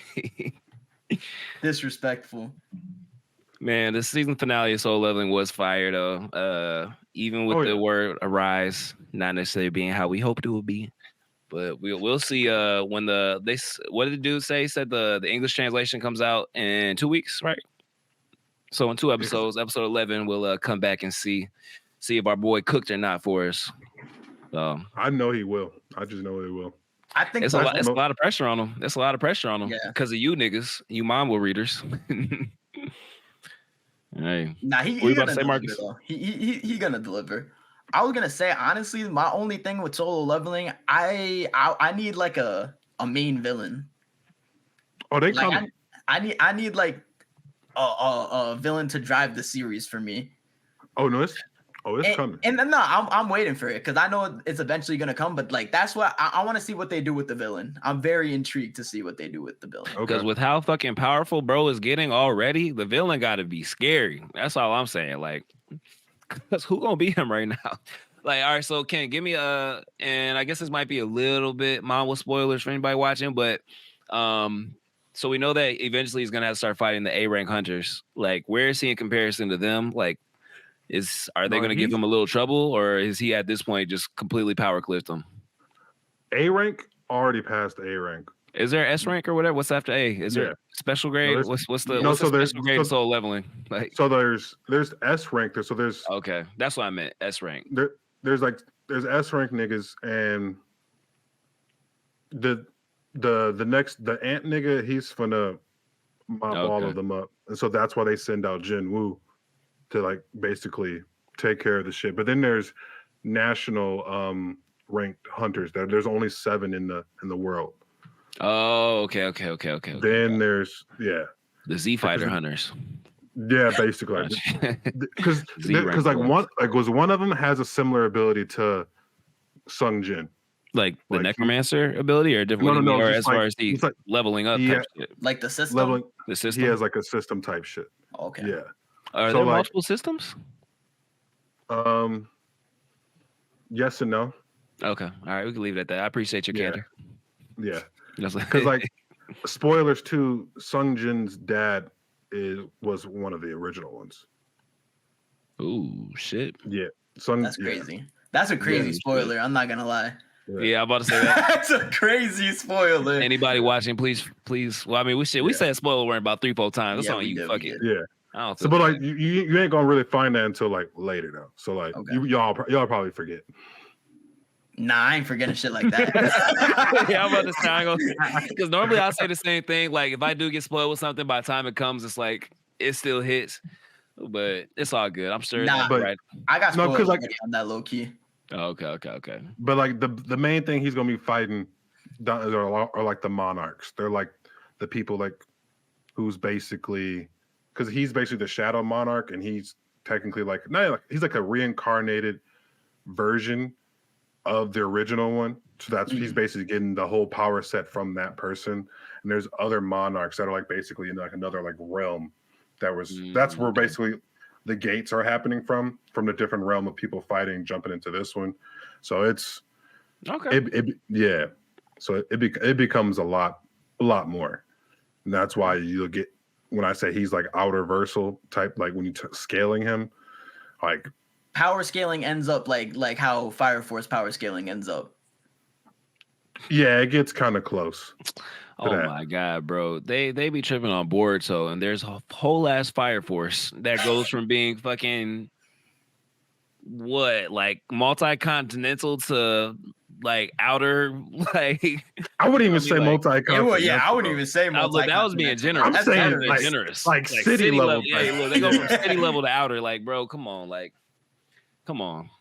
Disrespectful. Man, the season finale of Soul Leveling was fire though. Even with the word "arise" not necessarily being how we hoped it would be. But we'll see when what did the dude say? He said the English translation comes out in 2 weeks, right? So in 2 episodes, episode 11, we'll come back and see if our boy cooked or not for us. So I know he will. I just know he will. I think it's a lot of pressure on him. That's a lot of pressure on him because of you niggas, you manga readers. Hey, nah, he gonna deliver. He gonna deliver. I was gonna say honestly, my only thing with Solo Leveling, I need like a main villain. Oh, they come. I need like a villain to drive the series for me. Oh no, it's coming. And no, I'm waiting for it because I know it's eventually gonna come. But like that's what I want to see what they do with the villain. I'm very intrigued to see what they do with the villain. Because with how fucking powerful bro is getting already, the villain got to be scary. That's all I'm saying. Like. Because who gonna be him right now? Like, all right, so Ken, give me and I guess this might be a little bit manga spoilers for anybody watching, but so we know that eventually he's gonna have to start fighting the A rank hunters. Like, where is he in comparison to them? Like, are they gonna give him a little trouble, or is he at this point just completely power clipped them? A rank already passed A rank. Is there S rank or whatever? What's after A? Is there special grade? No, what's the special grade of Soul Leveling? Like, so there's S rank. So there's okay, that's what I meant. S rank. There's S rank niggas, and the ant nigga, he's finna mop all of them up, and so that's why they send out Jin Woo to like basically take care of the shit. But then there's national ranked hunters. There's only 7 in the world. Oh, okay. Then there's the Z Fighter hunters. Yeah, basically, because like one of them has a similar ability to Sung Jin. Like the necromancer ability, or different? No, or just as like, far as the like leveling up type shit. Like the system. Leveling. The system. He has like a system type shit. Okay. Yeah. Are So, there like, multiple systems? Yes and no. Okay. All right. We can leave it at that. I appreciate your candor. Yeah. Because like spoilers too, Sung Jin's dad was one of the original ones. Ooh, shit. Yeah. That's crazy. That's a crazy spoiler. I'm not gonna lie. Yeah, I'm about to say that. That's a crazy spoiler. Anybody watching, please. Well, I mean, we said spoiler word about 3-4 times. That's on you. Fuck it. Yeah. So, but like you ain't gonna really find that until like later though. So like y'all probably forget. Nah, I ain't forgetting shit like that. Yeah, I'm about to say, because normally I'll say the same thing. Like if I do get spoiled with something, by the time it comes, it's like it still hits. But it's all good. I'm sure. Nah, but right. I got spoiled on that low key. Oh, okay. But like the main thing he's gonna be fighting are like the monarchs. They're like the people like who's basically, because he's basically the shadow monarch, and he's technically he's like a reincarnated version of the original one. So that's he's basically getting the whole power set from that person. And there's other monarchs that are like basically in like another like realm that's where basically the gates are happening from the different realm of people fighting, jumping into this one. So it's okay. So it becomes a lot more. And that's why you'll get, when I say he's like outer versal type, like when you scaling him, like power scaling ends up like how Fire Force power scaling ends up. Yeah, it gets kind of close. Oh my god, bro. They be tripping on Boruto, and there's a whole ass Fire Force that goes from being fucking like multi-continental to like outer, like I wouldn't even say multi-continental. Yeah, I wouldn't even say multi-continental. That was being generous. I'm saying like generous. Like city level. Yeah, look, they go from city level to outer. Like, bro, come on.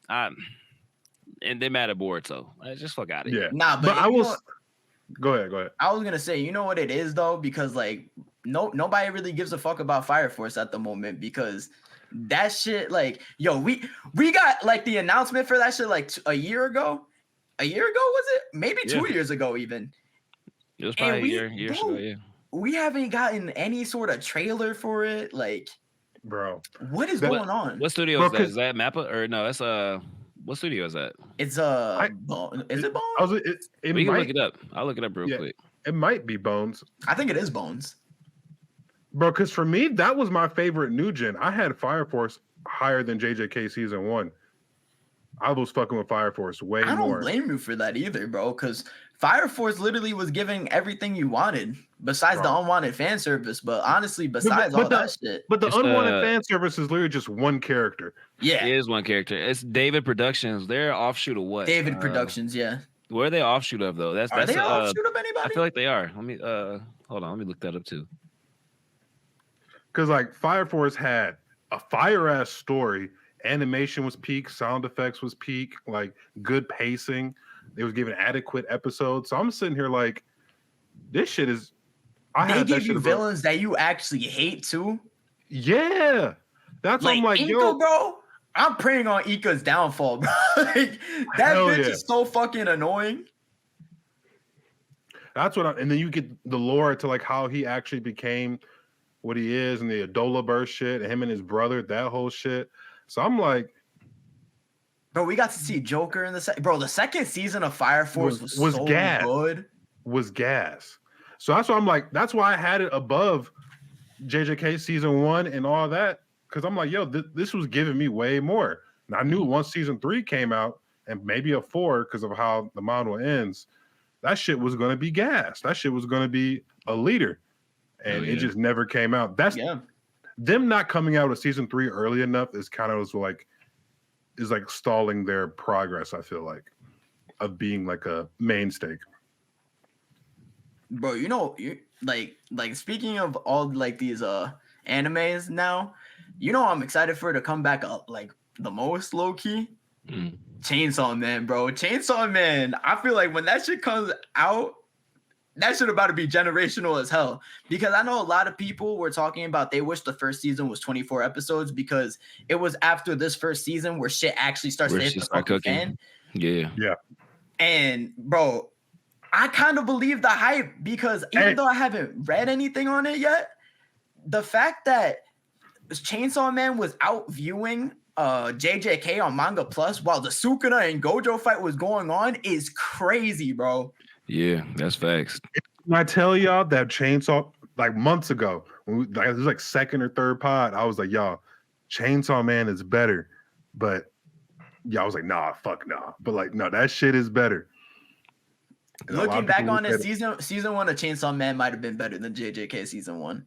And they mad at Boruto. Just fuck out of here. Yeah. Nah, but I was. Go ahead. I was gonna say, you know what it is though, because like nobody really gives a fuck about Fire Force at the moment, because that shit, like, yo, we got like the announcement for that shit like a year ago. A year ago, was it? Maybe 2 years ago, even. It was probably a year ago. Yeah. We haven't gotten any sort of trailer for it, like, bro. What is going on? What studio is that? Is that Mappa or no? That's what studio is that? It's is it Bones? We can look it up. I'll look it up real quick. It might be Bones. I think it is Bones. Bro, because for me, that was my favorite new gen. I had Fire Force higher than JJK season 1. I was fucking with Fire Force way more. I don't blame you for that either, bro, because Fire Force literally was giving everything you wanted, besides the unwanted fan service. But honestly, besides all that shit. But the unwanted fan service is literally just one character. Yeah. It is one character. It's David Productions. They're offshoot of what? David Productions, yeah. Where are they offshoot of though? Are they offshoot of anybody? I feel like they are. Let me hold on, let me look that up too. Because like Fire Force had a fire ass story, animation was peak, sound effects was peak, like good pacing. They was giving adequate episodes. So I'm sitting here like, this shit is. They give you villains that you actually hate too. Yeah, that's what I'm like, Ika, yo, bro. I'm praying on Ika's downfall, bro. Like, that bitch is so fucking annoying. That's what and then you get the lore to like how he actually became what he is, and the Adola burst shit, and him and his brother, that whole shit. So I'm like, bro, we got to see Joker in the the second season of Fire Force was so good. Was gas. So that's why I'm like, that's why I had it above JJK season 1 and all that, because I'm like, yo, this was giving me way more. And I knew once season 3 came out, and maybe a 4 because of how the manga ends, that shit was going to be gas. That shit was going to be a leader. And it just never came out. That's them not coming out with season 3 early enough is kind of like stalling their progress, I feel like, of being like a mainstay. Bro, you know, like speaking of all like these animes now, you know, I'm excited for it to come back up like the most low key. Chainsaw Man, bro. Chainsaw Man. I feel like when that shit comes out, that shit about to be generational as hell. Because I know a lot of people were talking about they wish the first season was 24 episodes, because it was after this first season where shit actually starts to hit the fucking fan. Yeah. And bro, I kind of believe the hype because even though I haven't read anything on it yet, the fact that Chainsaw Man was out viewing JJK on Manga Plus while the Sukuna and Gojo fight was going on is crazy, bro. Yeah, that's facts. When I tell y'all that Chainsaw, like months ago, when it was like second or third pod, I was like, y'all, Chainsaw Man is better. But y'all was like, nah, fuck nah. But like, no, that shit is better. And looking back on it, season 1 of Chainsaw Man might have been better than JJK season 1.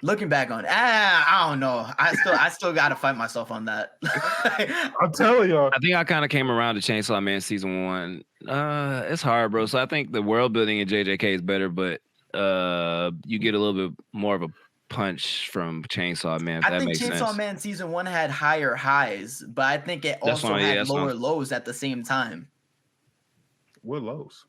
Looking back on it, I don't know. I still got to fight myself on that. I'm telling y'all. I think I kind of came around to Chainsaw Man season 1. It's hard, bro. So I think the world building in JJK is better, but you get a little bit more of a punch from Chainsaw Man. I think Chainsaw Man season 1 had higher highs, but I think it also had lower lows at the same time. What lows?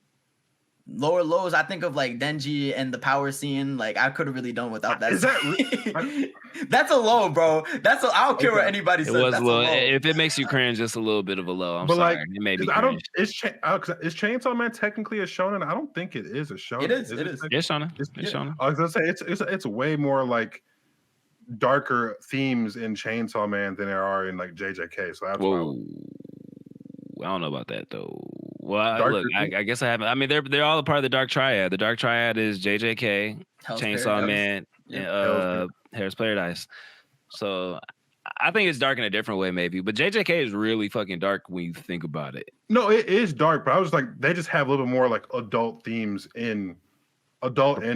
Lower lows. I think of like Denji and the power scene. Like I could have really done without that. Is that that's a low, bro. I don't care what anybody says. It was a low. If it makes you cringe, just a little bit of a low. I'm sorry. Like, it made me cringe. Is Chainsaw Man technically a shonen? I don't think it is a shonen. It is. It is. It's shonen. It's shonen. I was gonna say it's way more like darker themes in Chainsaw Man than there are in like JJK. So that's why. I don't know about that though. Well, look, I guess I haven't. I mean, they're all a part of the Dark Triad. The Dark Triad is JJK, Chainsaw Man, and Hell's Paradise. So I think it's dark in a different way, maybe. But JJK is really fucking dark when you think about it. No, it is dark, but I was like, they just have a little bit more like adult and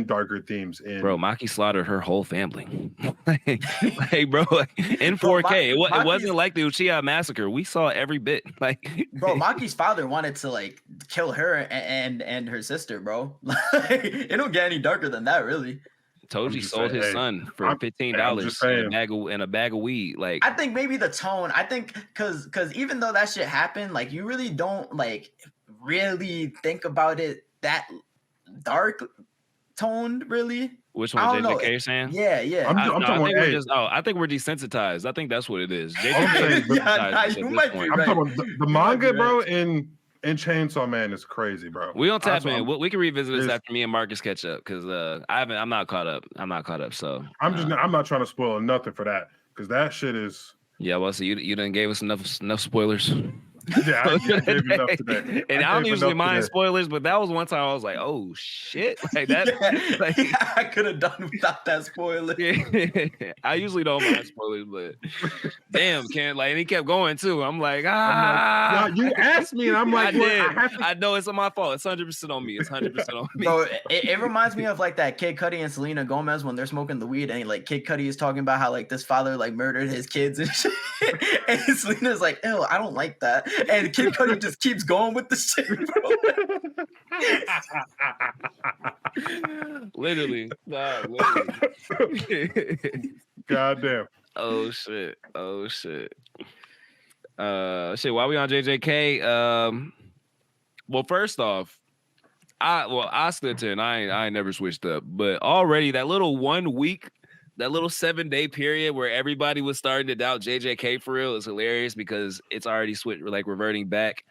darker themes in. Bro, Maki slaughtered her whole family. like, bro, in 4K. It wasn't like the Uchiha massacre. We saw every bit. Like, bro, Maki's father wanted to like kill her and her sister, bro. It don't get any darker than that, really. Toji sold his son for $15 and a bag of weed. Like, I think maybe the tone. I think because even though that shit happened, like you really don't like really think about it that dark toned, really. Which one, JJK saying? Yeah. I think we're desensitized. I think that's what it is. JJK you might be right. I'm talking about the manga, bro, in Chainsaw Man is crazy, bro. We don't tap in. We can revisit this after me and Marcus catch up because I'm not caught up. So I'm not trying to spoil nothing for that because that shit is. Yeah, well, so you done gave us enough spoilers. Yeah, I gave enough today. And I don't usually mind spoilers, but that was one time I was like, "Oh shit!" Like that. Like, I could have done without that spoiler. Yeah. I usually don't mind spoilers, but damn, Ken. Like, and he kept going too. I'm like, no, you asked me, and I'm like, I know it's my fault. It's 100% on me. It's 100% on me. Bro, it reminds me of like that Kid Cudi and Selena Gomez when they're smoking the weed, and like Kid Cudi is talking about how like this father like murdered his kids and shit, and Selena's like, "Ew, I don't like that." And Kid Cudi just keeps going with the shit, bro. Literally. Goddamn. Oh shit. While we on JJK, well, first off, I stood to, and I ain't never switched up, but already that little 1 week, that little 7-day period where everybody was starting to doubt JJK for real is hilarious because it's already reverting back.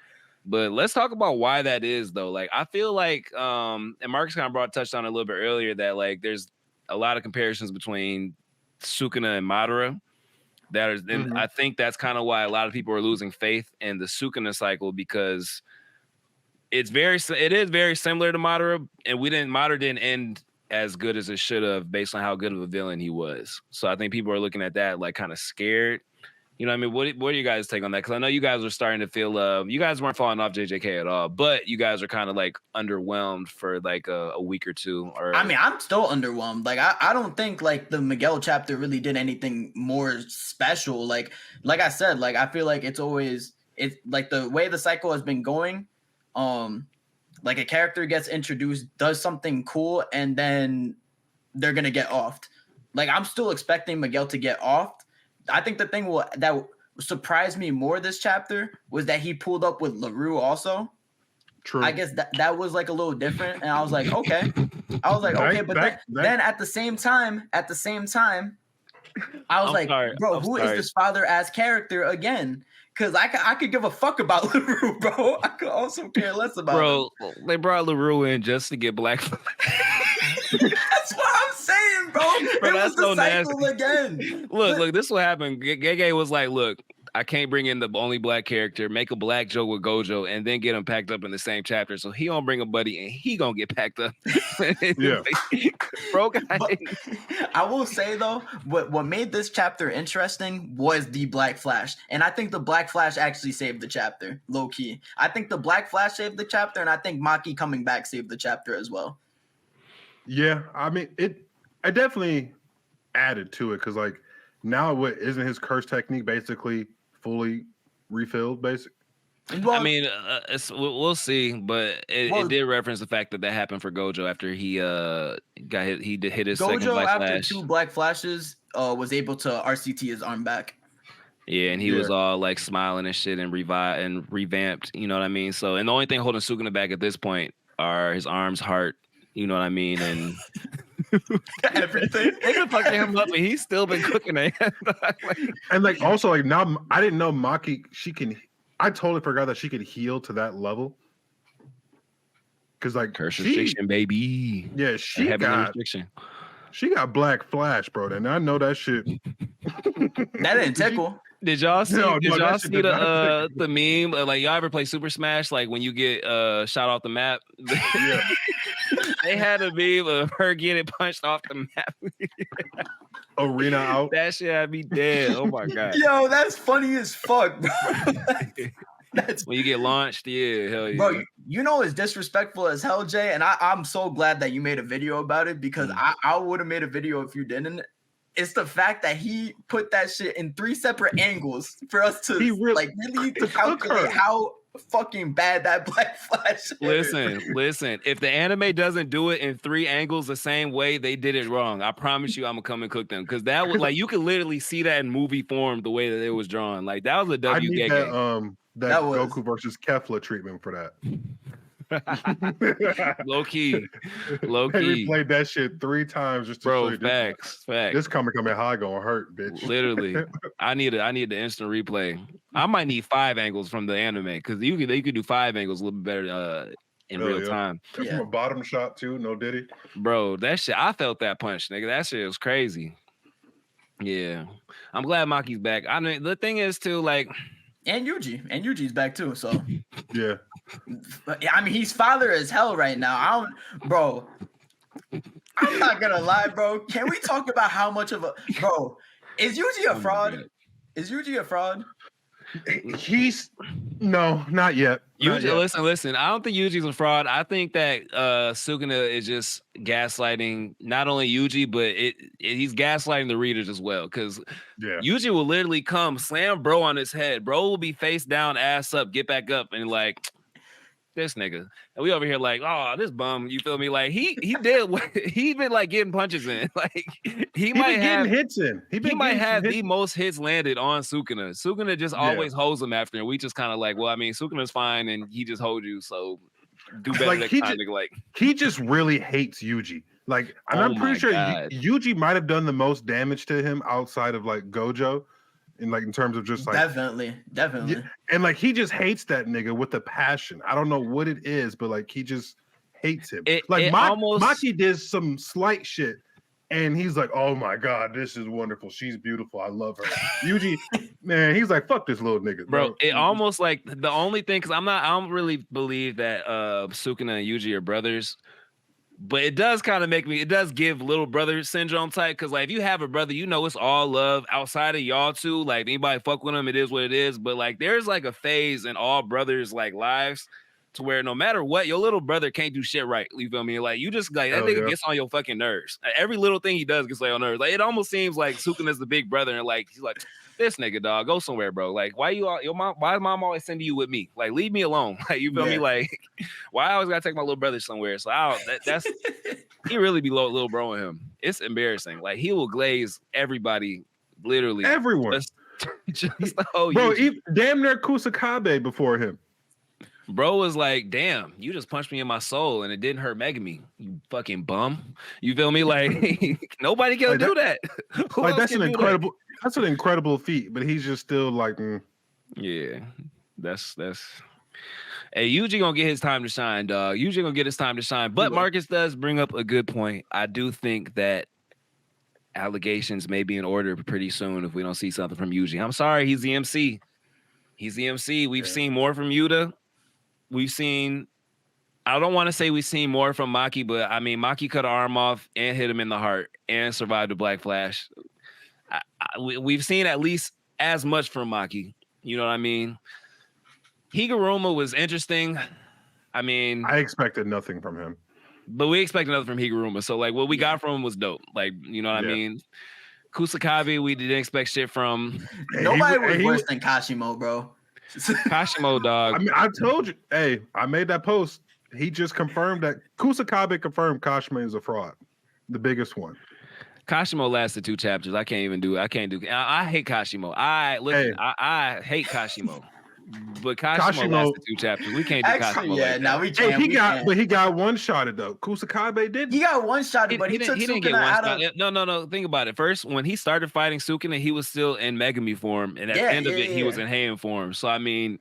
But let's talk about why that is though. Like, I feel like, and Marcus kind of touched on it a little bit earlier that like there's a lot of comparisons between Sukuna and Madara. And I think that's kind of why a lot of people are losing faith in the Sukuna cycle because it is very similar to Madara, and Madara didn't end as good as it should have based on how good of a villain he was. So I think people are looking at that like kind of scared. You know what I mean? What do you guys take on that? Because I know you guys are starting to feel you guys weren't falling off JJK at all, but you guys are kind of like underwhelmed for like a week or two. Or I mean, I'm still underwhelmed. Like I don't think like the Miguel chapter really did anything more special. Like I said, like I feel like it's like the way the cycle has been going. Like a character gets introduced, does something cool, and then they're gonna get offed. Like I'm still expecting Miguel to get offed. I think the thing that surprised me more this chapter was that he pulled up with LaRue also. True. I guess that was like a little different, and I was like, okay. But then at the same time, I was who is this father as character again? Because I could give a fuck about LaRue, bro. I could also care less about him. Bro, they brought LaRue in just to get black. That's what I'm saying, bro. It was the cycle again. Look, this will happen. Gege was like, look, I can't bring in the only black character, make a black joke with Gojo, and then get him packed up in the same chapter. So he gonna bring a buddy and he gonna get packed up. Yeah. Bro, I will say though, what made this chapter interesting was the Black Flash. And I think the Black Flash actually saved the chapter, low key. I think the Black Flash saved the chapter, and I think Maki coming back saved the chapter as well. Yeah, I mean I definitely added to it because like now what isn't his curse technique basically fully refilled basically? Well, I mean, we'll see, but it did reference the fact that happened for Gojo after he got hit. He did hit his second Gojo Black after Flash. 2 Black Flashes was able to RCT his arm back. Yeah, and he was all like smiling and shit and revamped. You know what I mean? So, and the only thing holding Sukuna back at this point are his arms, heart. You know what I mean? And everything. They been fucking him up, and he's still been cooking it. And like also like now I didn't know Maki I totally forgot that she could heal to that level. Cause like curse restriction, baby. Yeah, she got Black Flash, bro. And I know that shit. That didn't tickle. Did y'all see? Did y'all see the meme? Like y'all ever play Super Smash? Like when you get shot off the map. Yeah. They had a meme of her getting punched off the map. Arena out. That shit had me dead. Oh my god. Yo, that's funny as fuck, bro. That's when you get launched, yeah, hell yeah. Bro, you know it's disrespectful as hell, Jay. And I'm so glad that you made a video about it because I would have made a video if you didn't. It's the fact that he put that shit in 3 separate angles for us to really to calculate how fucking bad that Black Flash is. Listen. If the anime doesn't do it in 3 angles the same way, they did it wrong. I promise you, I'm gonna come and cook them because that was like you could literally see that in movie form the way that it was drawn. Like that was a W game. That Goku versus Kefla treatment for that. Low key. They replayed that shit 3 times just to show you. Facts. This coming high gonna hurt, bitch. Literally, I need the instant replay. I might need 5 angles from the anime because you could do 5 angles a little bit better in real time. From a bottom shot too, no diddy. Bro, that shit, I felt that punch, nigga. That shit was crazy. Yeah, I'm glad Maki's back. I mean, the thing is too, like. And Yuji's back too. So yeah, I mean he's father as hell right now. I'm not gonna lie, bro. Can we talk about how much of a bro is Yuji a fraud? Is Yuji a fraud? He's no, not yet. Listen. I don't think Yuji's a fraud. I think that Sukuna is just gaslighting not only Yuji, but he's gaslighting the readers as well. Because Yuji will literally come slam bro on his head. Bro will be face down, ass up, get back up, and like this nigga. And we over here like, oh, this bum. You feel me? Like he been like getting punches in. Like he might have hits in. He might have the most hits landed on Sukuna. Sukuna just always holds him after, and we just kind of like, well, I mean, Sukuna's fine, and he just holds you, so do better next time. He just really hates Yuji. Like, I'm pretty sure Yuji might have done the most damage to him outside of like Gojo. In terms of just like definitely. Yeah, and like he just hates that nigga with a passion. I don't know what it is, but like he just hates him. Maki did some slight shit, and he's like, "Oh my god, this is wonderful. She's beautiful. I love her." Yuji, man, he's like, "Fuck this little nigga, bro." It almost like the only thing because I don't really believe that Sukuna and Yuji are brothers. But it does kind of it does give little brother syndrome type. Cause like if you have a brother, you know, it's all love outside of y'all two. Like anybody fuck with them, it is what it is. But like there's like a phase in all brothers like lives to where no matter what, your little brother can't do shit right. You feel me? Like you just like that nigga gets on your fucking nerves. Like, every little thing he does gets on your nerves. Like it almost seems like Sukuna's the big brother and like he's like, this nigga dog, go somewhere, bro. Like why why is mom always sending you with me? Like leave me alone. Like you feel me? Like why I always gotta take my little brother somewhere? So that's he really be little bro in him. It's embarrassing. Like he will glaze everybody, literally everyone. Just bro, damn near Kusakabe before him. Bro was like, damn, you just punched me in my soul and it didn't hurt Megumi, you fucking bum. You feel me? Like nobody can do that. Like that's an incredible feat, but he's just still like Yeah, that's. Hey, Yuji gonna get his time to shine, dog. Yuji gonna get his time to shine. But Marcus does bring up a good point. I do think that allegations may be in order pretty soon if we don't see something from Yuji. I'm sorry, he's the MC. He's the MC. We've seen more from Yuta. We've seen. I don't want to say we've seen more from Maki, but I mean Maki cut an arm off and hit him in the heart and survived a Black Flash. We've seen at least as much from Maki. You know what I mean? Higuruma was interesting. I mean, I expected nothing from him, but we expected nothing from Higuruma. So like what we got from him was dope. Like, you know what I mean? Kusakabe, we didn't expect shit from. Nobody was worse than Kashimo, bro. Kashimo, dog. I mean, I told you. Hey, I made that post. He just confirmed that Kusakabe confirmed Kashimo is a fraud, the biggest one. Kashimo lasted 2 chapters. I can't do. I hate Kashimo. I hate Kashimo. But Kashimo lasted 2 chapters. We can't do Kashimo. Yeah, like now we can't. He got one shotted though. Kusakabe did. He got one shotted, but he didn't get one shot. No. Think about it. First, when he started fighting Sukuna, he was still in Megami form, and at the end of it, he was in Heian form. So I mean,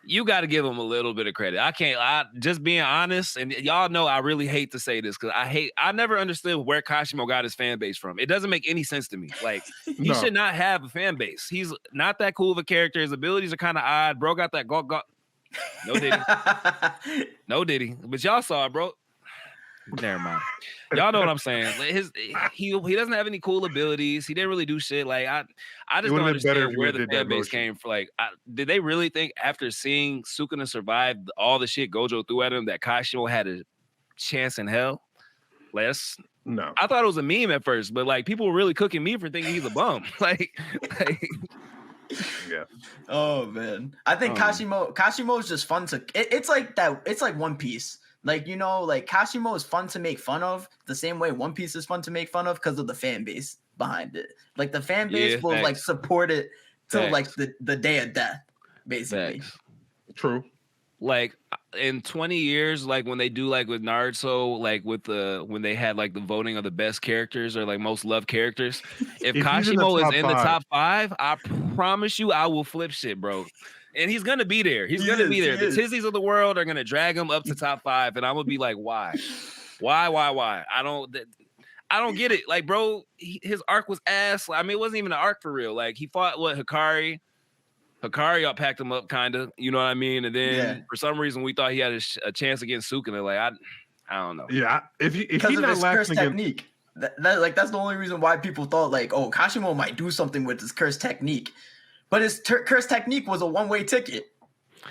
you got to give him a little bit of credit. I just being honest, and y'all know I really hate to say this because I never understood where Kashimo got his fan base from. It doesn't make any sense to me. Like he should not have a fan base. He's not that cool of a character. His abilities are kind of odd. Bro got that go. No diddy. No diddy. But y'all saw it, bro. Never mind. Y'all know what I'm saying. He doesn't have any cool abilities. He didn't really do shit. Like I just don't understand where the fan base came from. Like, did they really think after seeing Sukuna survive all the shit Gojo threw at him that Kashimo had a chance in hell? No. I thought it was a meme at first, but like people were really cooking me for thinking he's a bum. like yeah. Oh man, I think Kashimo is just fun to. It's like that. It's like One Piece. Like, you know, like Kashimo is fun to make fun of the same way One Piece is fun to make fun of because of the fan base behind it. Like the fan base will like support it till like the day of death, basically. Facts. True. Like in 20 years, like when they do like with Naruto, like with when they had like the voting of the best characters or like most loved characters, if Kashimo is in the top 5, I promise you I will flip shit, bro. And he's gonna be there. He's gonna be there. The Tizzies of the world are gonna drag him up to top 5, and I'm gonna be like, why? I don't get it. Like, bro, his arc was ass. I mean, it wasn't even an arc for real. Like, he fought Hikari. Hikari packed him up, kind of. You know what I mean? And then for some reason, we thought he had a chance against Sukuna. Like, I don't know. Yeah, if he's not his curse against technique. That's the only reason why people thought like, oh, Kashimo might do something with his curse technique. But his curse technique was a one-way ticket.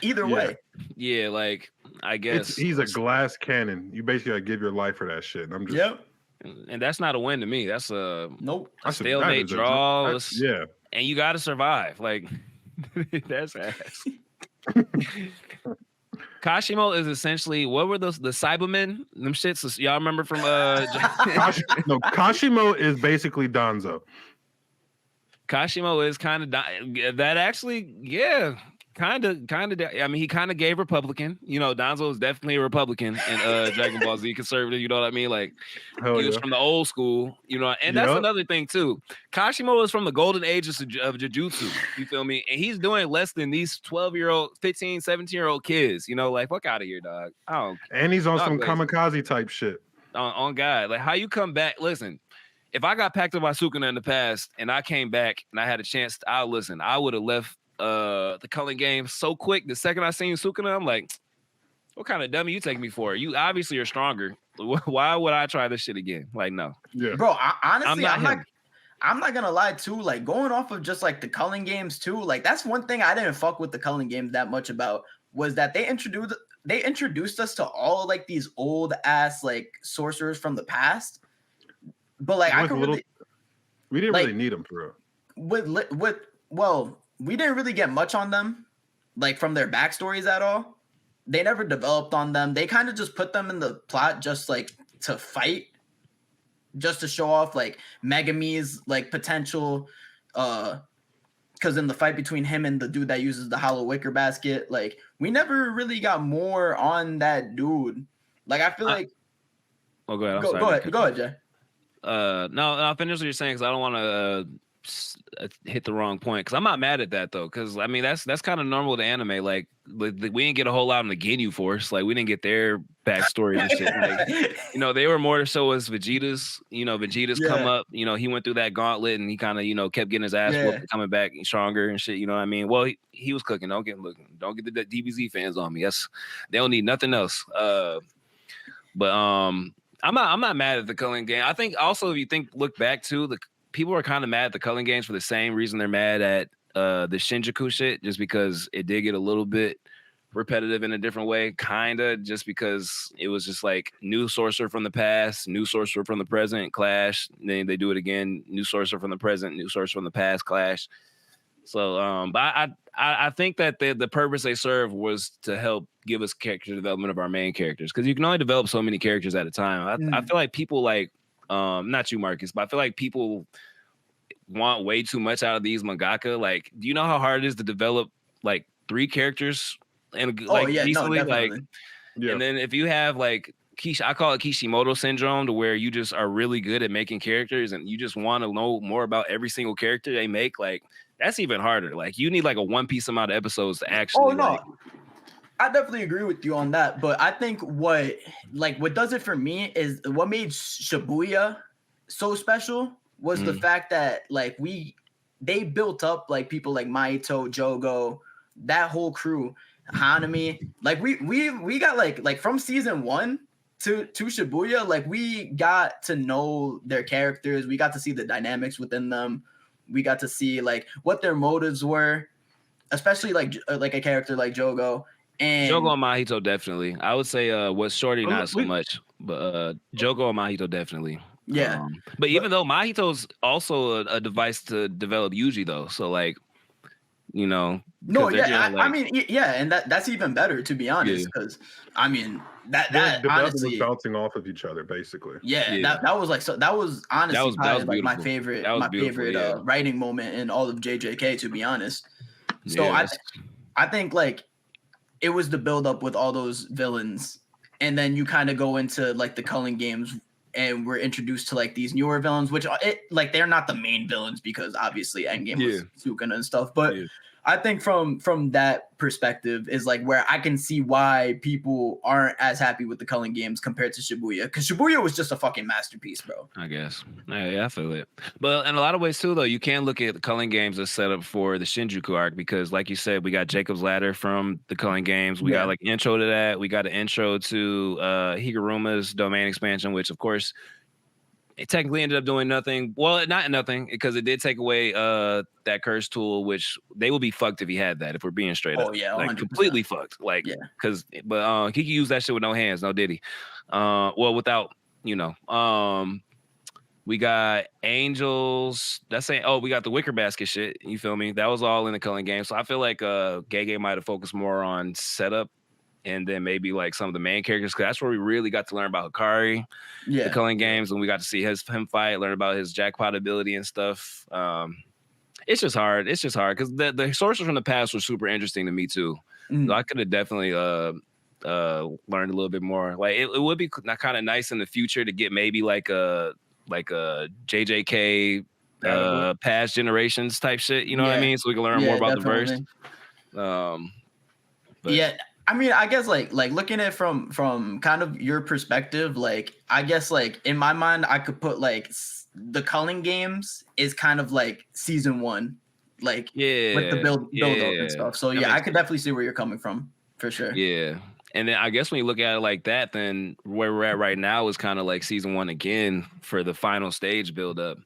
Either way. Yeah, like, I guess. He's a glass cannon. You basically gotta give your life for that shit. I'm just And that's not a win to me. That's a stalemate draw. Yeah. And you gotta survive. Like, that's ass. Kashimo is essentially, what were those, the Cybermen? Them shits, y'all remember from Kashimo is basically Danzo. Kashimo is kind of that actually, kind of. I mean, he kind of gave Republican. You know, Danzo is definitely a Republican in Dragon Ball Z, conservative. You know what I mean? Like, he was from the old school. You know, and that's another thing too. Kashimo is from the golden age of Jujutsu. You feel me? And he's doing less than these 12-year-old, 15, 17-year-old kids. You know, like, fuck out of here, dog. And he's on some kamikaze type shit. On God, like, how you come back? Listen. If I got packed up by Sukuna in the past and I came back and I had a chance, I would have left the Culling game so quick. The second I seen Sukuna, I'm like, what kind of dummy you take me for? You obviously are stronger. Why would I try this shit again? Like, no. Yeah. Bro, honestly, I'm not gonna lie too. Like, going off of just like the Culling games too, like that's one thing I didn't fuck with the Culling games that much about was that they introduced us to all like these old ass like sorcerers from the past. But like we didn't really need them for real. We didn't really get much on them, like from their backstories at all. They never developed on them. They kind of just put them in the plot just like to fight, just to show off like Megami's like potential. Because in the fight between him and the dude that uses the hollow wicker basket, like we never really got more on that dude. Like I feel like. Oh, go ahead. Go ahead, Jay. No, I'll finish what you're saying because I don't want to hit the wrong point, because I'm not mad at that though, because I mean that's kind of normal to anime. Like we didn't get a whole lot on the Ginyu Force, like we didn't get their backstories and shit. Like they were more so as Vegeta's. Vegeta's come up. He went through that gauntlet and he kind of kept getting his ass whooped and coming back stronger and shit. You know what I mean? Well, he was cooking. Don't get the DBZ fans on me. They don't need nothing else. But I'm not mad at the Culling game. I think also, if you look back to the people are kind of mad at the Culling games for the same reason they're mad at the Shinjuku shit, just because it did get a little bit repetitive in a different way, kinda, just because it was just like new sorcerer from the past, new sorcerer from the present, clash. Then they do it again, new sorcerer from the present, new sorcerer from the past, clash. So, but I think that the purpose they serve was to help give us character development of our main characters, because you can only develop so many characters at a time. I feel like people not you, Marcus, but I feel like people want way too much out of these mangaka. Like, do you know how hard it is to develop like 3 characters and decently? And then if you have like I call it Kishimoto syndrome, to where you just are really good at making characters and you just want to know more about every single character they make. Like, that's even harder. Like, you need like a One Piece amount of episodes to actually. I definitely agree with you on that, but I think what does it for me is what made Shibuya so special was the fact that they built up like people like Maito, Jogo, that whole crew, Hanami. Like we got like from season 1 to Shibuya, like we got to know their characters, we got to see the dynamics within them, we got to see like what their motives were, especially like a character like Jogo. And Jogo and Mahito definitely. I would say was Shorty not so much, but Jogo and Mahito definitely. Yeah. But even though Mahito's also a device to develop Yuji though, so like, No, yeah, I mean, yeah, and that's even better, to be honest, because I mean that honestly was bouncing off of each other basically. Yeah. That was like, so that was honestly probably like my favorite writing moment in all of JJK, to be honest. So I think like it was the build up with all those villains, and then you kind of go into like the Culling games, and we're introduced to like these newer villains, which they're not the main villains because obviously Endgame was Sukuna and stuff. But I think from that perspective is like where I can see why people aren't as happy with the Culling games compared to Shibuya, because Shibuya was just a fucking masterpiece, bro. I guess. Yeah, I feel it. But in a lot of ways too, though, you can look at the Culling games as set up for the Shinjuku arc, because like you said, we got Jacob's Ladder from the Culling games. We got like intro to that. We got an intro to Higuruma's domain expansion, which of course it technically ended up doing nothing. Well, not nothing, because it did take away that curse tool, which they would be fucked if he had that, if we're being straight up. Oh yeah, 100%. Like completely fucked. Like, because he could use that shit with no hands, no did he? Well, without, we got Angels. We got the Wicker Basket shit. You feel me? That was all in the Culling game. So I feel like Gege might have focused more on setup, and then maybe like some of the main characters, because that's where we really got to learn about Hikari, the Culling games, and we got to see him fight, learn about his jackpot ability and stuff. It's just hard. It's just hard because the sorcerers from the past were super interesting to me too. So I could have definitely learned a little bit more. Like it would be kind of nice in the future to get maybe like a JJK past generations type shit. You know what I mean? So we can learn more about definitely. The verse. I mean, I guess like looking at it from kind of your perspective, like I guess like in my mind, I could put like the Culling games is kind of like season 1, like with the build up and stuff. So I could definitely see where you're coming from for sure. Yeah. And then I guess when you look at it like that, then where we're at right now is kind of like season 1 again for the final stage build up.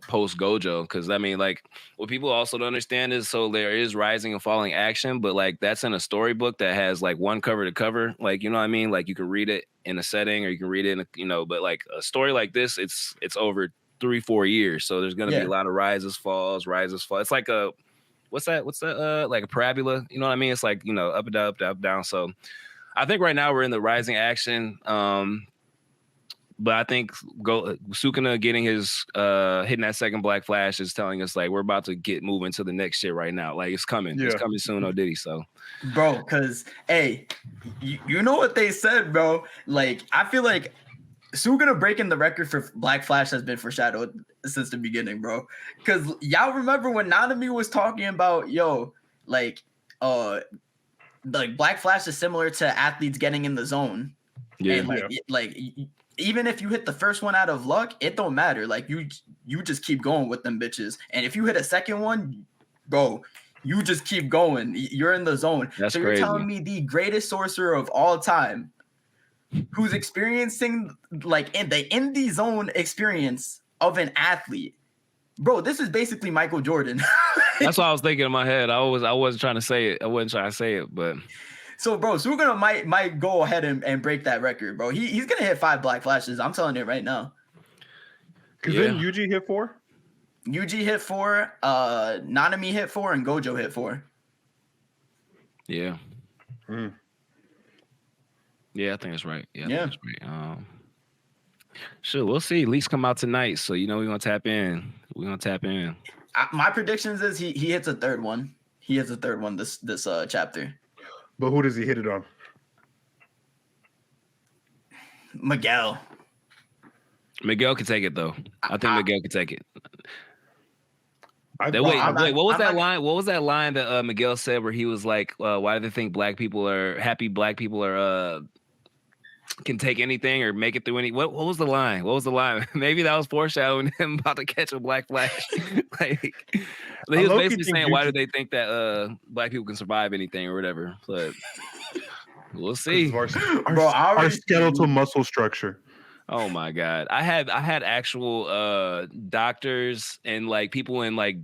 Post Gojo, because I mean, like what people also don't understand is, so there is rising and falling action, but like that's in a storybook that has like one cover to cover, like, you know what I mean? Like you can read it in a setting or you can read it in but like a story like this, it's over 3-4 years, so there's gonna be a lot of rises, falls. It's like a what's that like a parabola, you know what I mean? It's like, up and down, up, down. So I think right now we're in the rising action. But I think Sukuna getting his hitting that second Black Flash is telling us like we're about to get moving to the next shit right now. Like it's coming. It's coming soon, Diddy. So bro, because hey, you know what they said, bro? Like I feel like Suguna breaking the record for Black Flash has been foreshadowed since the beginning, bro. Because y'all remember when Nanami was talking about, like Black Flash is similar to athletes getting in the zone. Yeah. And even if you hit the first one out of luck, it don't matter. Like you just keep going with them bitches. And if you hit a second one, bro, you just keep going. You're in the zone. That's so you're crazy. telling me the greatest sorcerer of all time, who's experiencing like in the indie zone experience of an athlete, bro, this is basically Michael Jordan. That's what I was thinking in my head. I wasn't trying to say it. I wasn't trying to say it, but so bro, Suguna might go ahead and break that record, bro. He's gonna hit 5 Black Flashes. I'm telling it right now. Because then Yuji hit 4. Yuji hit 4, Nanami hit 4, and Gojo hit 4. Yeah. Yeah, I think that's right. Yeah, I think that's right. Sure, we'll see. Leaks come out tonight, so we're gonna tap in. We're gonna tap in. My predictions is he hits a third one. He hits a third one this chapter. But who does he hit it on? Miguel. Miguel can take it though. I think Miguel can take it. Wait, what was that line? What was that line that Miguel said where he was like, "Why do they think black people are can take anything or make it through any?" What was the line? What was the line? Maybe that was foreshadowing him about to catch a Black Flash. Like he was basically saying, "Why do they think that black people can survive anything or whatever?" But we'll see. Our skeletal muscle structure. Oh my God. I had actual doctors and like people in like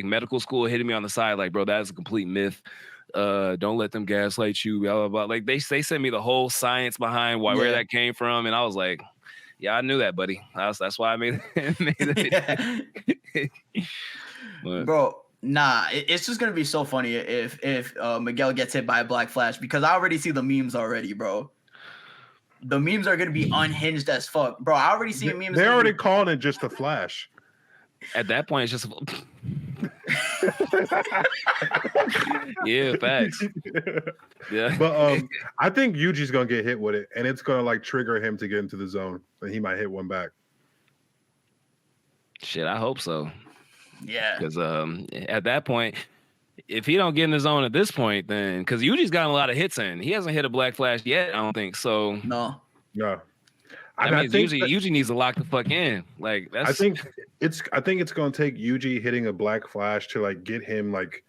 medical school hitting me on the side like, bro, that is a complete myth. Don't let them gaslight you, blah blah blah. Like they sent me the whole science behind where that came from, and I was like, yeah, I knew that, buddy. That's why I made it. Bro, nah, it's just gonna be so funny if Miguel gets hit by a Black Flash, because I already see the memes already, bro. The memes are gonna be unhinged as fuck, bro. I already see memes. They're already calling it just a flash. At that point, it's just yeah, facts. Yeah, but I think Yuji's gonna get hit with it, and it's gonna like trigger him to get into the zone, and he might hit one back. Shit, I hope so. Yeah, because at that point, if he don't get in the zone at this point, then because Yuji's gotten a lot of hits in, he hasn't hit a Black Flash yet. I don't think so. No. I mean, Yuji needs to lock the fuck in. Like that's. I think it's going to take Yuji hitting a Black Flash to like get him like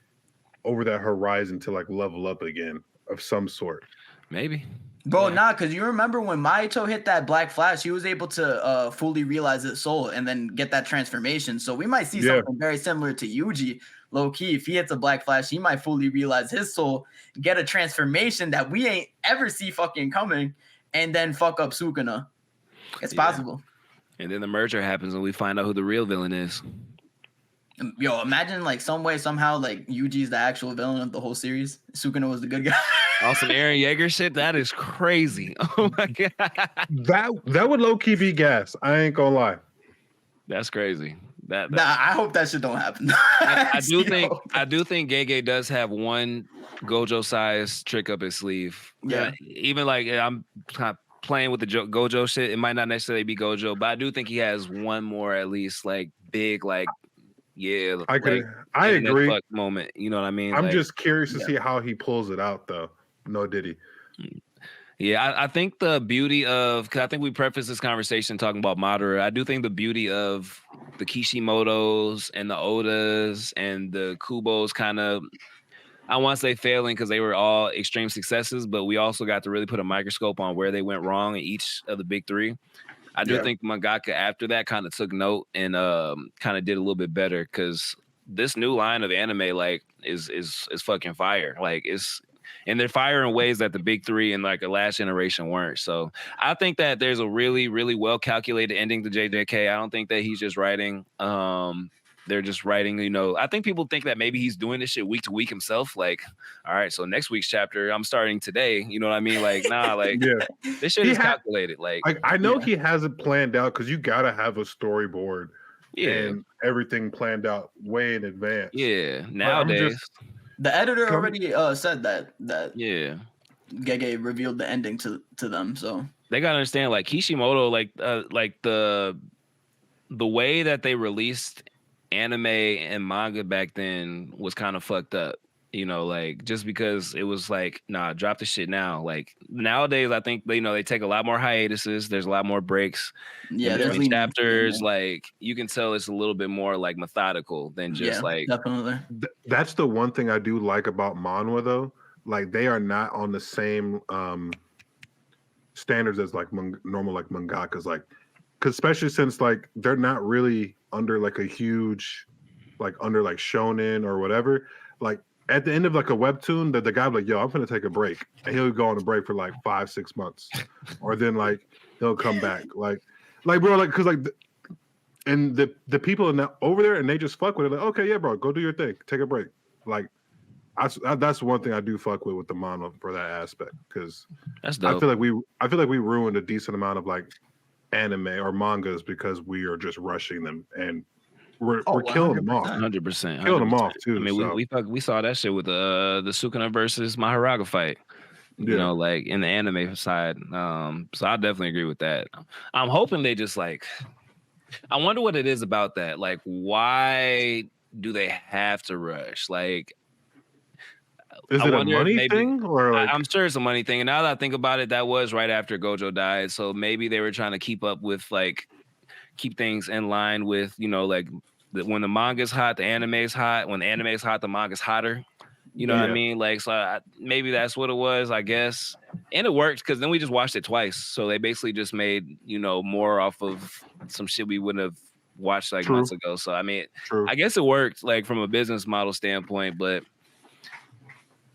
over that horizon to like level up again of some sort. Maybe. Bro, nah, because you remember when Mahito hit that Black Flash, he was able to fully realize his soul and then get that transformation. So we might see something very similar to Yuji, low key. If he hits a Black Flash, he might fully realize his soul, get a transformation that we ain't ever see fucking coming, and then fuck up Sukuna. It's possible. And then the merger happens and we find out who the real villain is. Yo, imagine like some way, somehow, like Yuji's the actual villain of the whole series. Sukuna was the good guy. Awesome Eren Yeager shit. That is crazy. Oh my God. That would low key be gas. I ain't gonna lie. That's crazy. Nah, I hope that shit don't happen. I do think Gege does have one Gojo size trick up his sleeve. Yeah. Even like I'm kind of playing with the Gojo shit. It might not necessarily be Gojo, but I do think he has one more at least like big like. Yeah, I agree. Fuck moment, you know what I mean? I'm just curious to see how he pulls it out, though. No Diddy. Yeah, I think the beauty of, because I think we prefaced this conversation talking about Madara. I do think the beauty of the Kishimotos and the Odas and the Kubos kind of, I want to say failing because they were all extreme successes, but we also got to really put a microscope on where they went wrong in each of the big three. I do think mangaka after that kind of took note and kind of did a little bit better because this new line of anime like is fucking fire. Like and they're fire in ways that the big three and like the last generation weren't. So I think that there's a really, really well calculated ending to JJK. I don't think that he's just writing. They're just writing, I think people think that maybe he's doing this shit week to week himself. Like, all right, so next week's chapter, I'm starting today. You know what I mean? Like, nah, like this shit is calculated. Like I know he has it planned out because you gotta have a storyboard and everything planned out way in advance. Yeah. Nowadays. The editor already said that Gege revealed the ending to them. So they gotta understand, like Kishimoto, like the way that they released anime and manga back then was kind of fucked up. You know, like just because it was like, nah, drop the shit now. Like nowadays, I think they take a lot more hiatuses. There's a lot more breaks in Yeah, there's between leniency in chapters. there. Like you can tell it's a little bit more like methodical than just like. Definitely. That's the one thing I do like about manhwa though. Like they are not on the same standards as like normal like mangakas. Like, because especially since like they're not really under like a huge, like under like shonen or whatever. Like at the end of like a webtoon, the guy be like, yo, I'm gonna take a break, and he'll go on a break for like 5-6 months, or then like he'll come back, like bro, like because like. And the people in that over there, and they just fuck with it. Like, okay, yeah, bro, go do your thing, take a break. Like, that's one thing I do fuck with the manga for that aspect, because That's dope. I feel like we ruined a decent amount of like anime or mangas because we are just rushing them, and we're killing them off. 100%. Killing them off too. I mean, we saw that shit with the Sukuna versus Mahoraga fight. You know, like in the anime side. So I definitely agree with that. I'm hoping they just like. I wonder what it is about that. Like, why do they have to rush? Like, is it a money thing, or like... I'm sure it's a money thing. And now that I think about it, that was right after Gojo died, so maybe they were trying to keep up with keep things in line with like when the manga's hot, the anime's hot. When the anime's hot, the manga's hotter. You know what I mean? Like, so maybe that's what it was, I guess. And it worked because then we just watched it twice. So they basically just made, more off of some shit we wouldn't have watched like months ago. So, I mean, I guess it worked like from a business model standpoint, but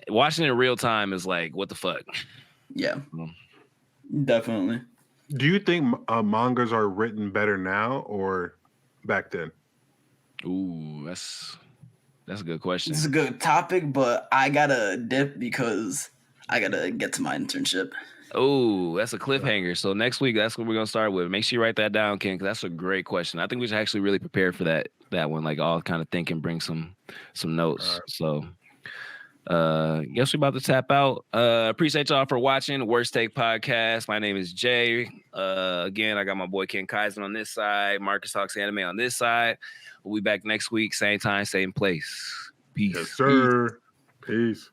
watching it in real time is like, what the fuck? Yeah, definitely. Do you think mangas are written better now or back then? Ooh, that's a good question. It's a good topic, but I gotta dip because I gotta get to my internship. Oh, that's a cliffhanger. So next week, that's what we're gonna start with. Make sure you write that down, Ken, because that's a great question. I think we should actually really prepare for that one, like all kind of think and bring some notes. Right. So guess we're about to tap out. Appreciate y'all for watching Worst Take Podcast. My name is Jay. Again, I got my boy Ken Kaizen on this side, Marcus Talks Anime on this side. We'll be back next week, same time, same place. Peace. Yes, sir. Peace.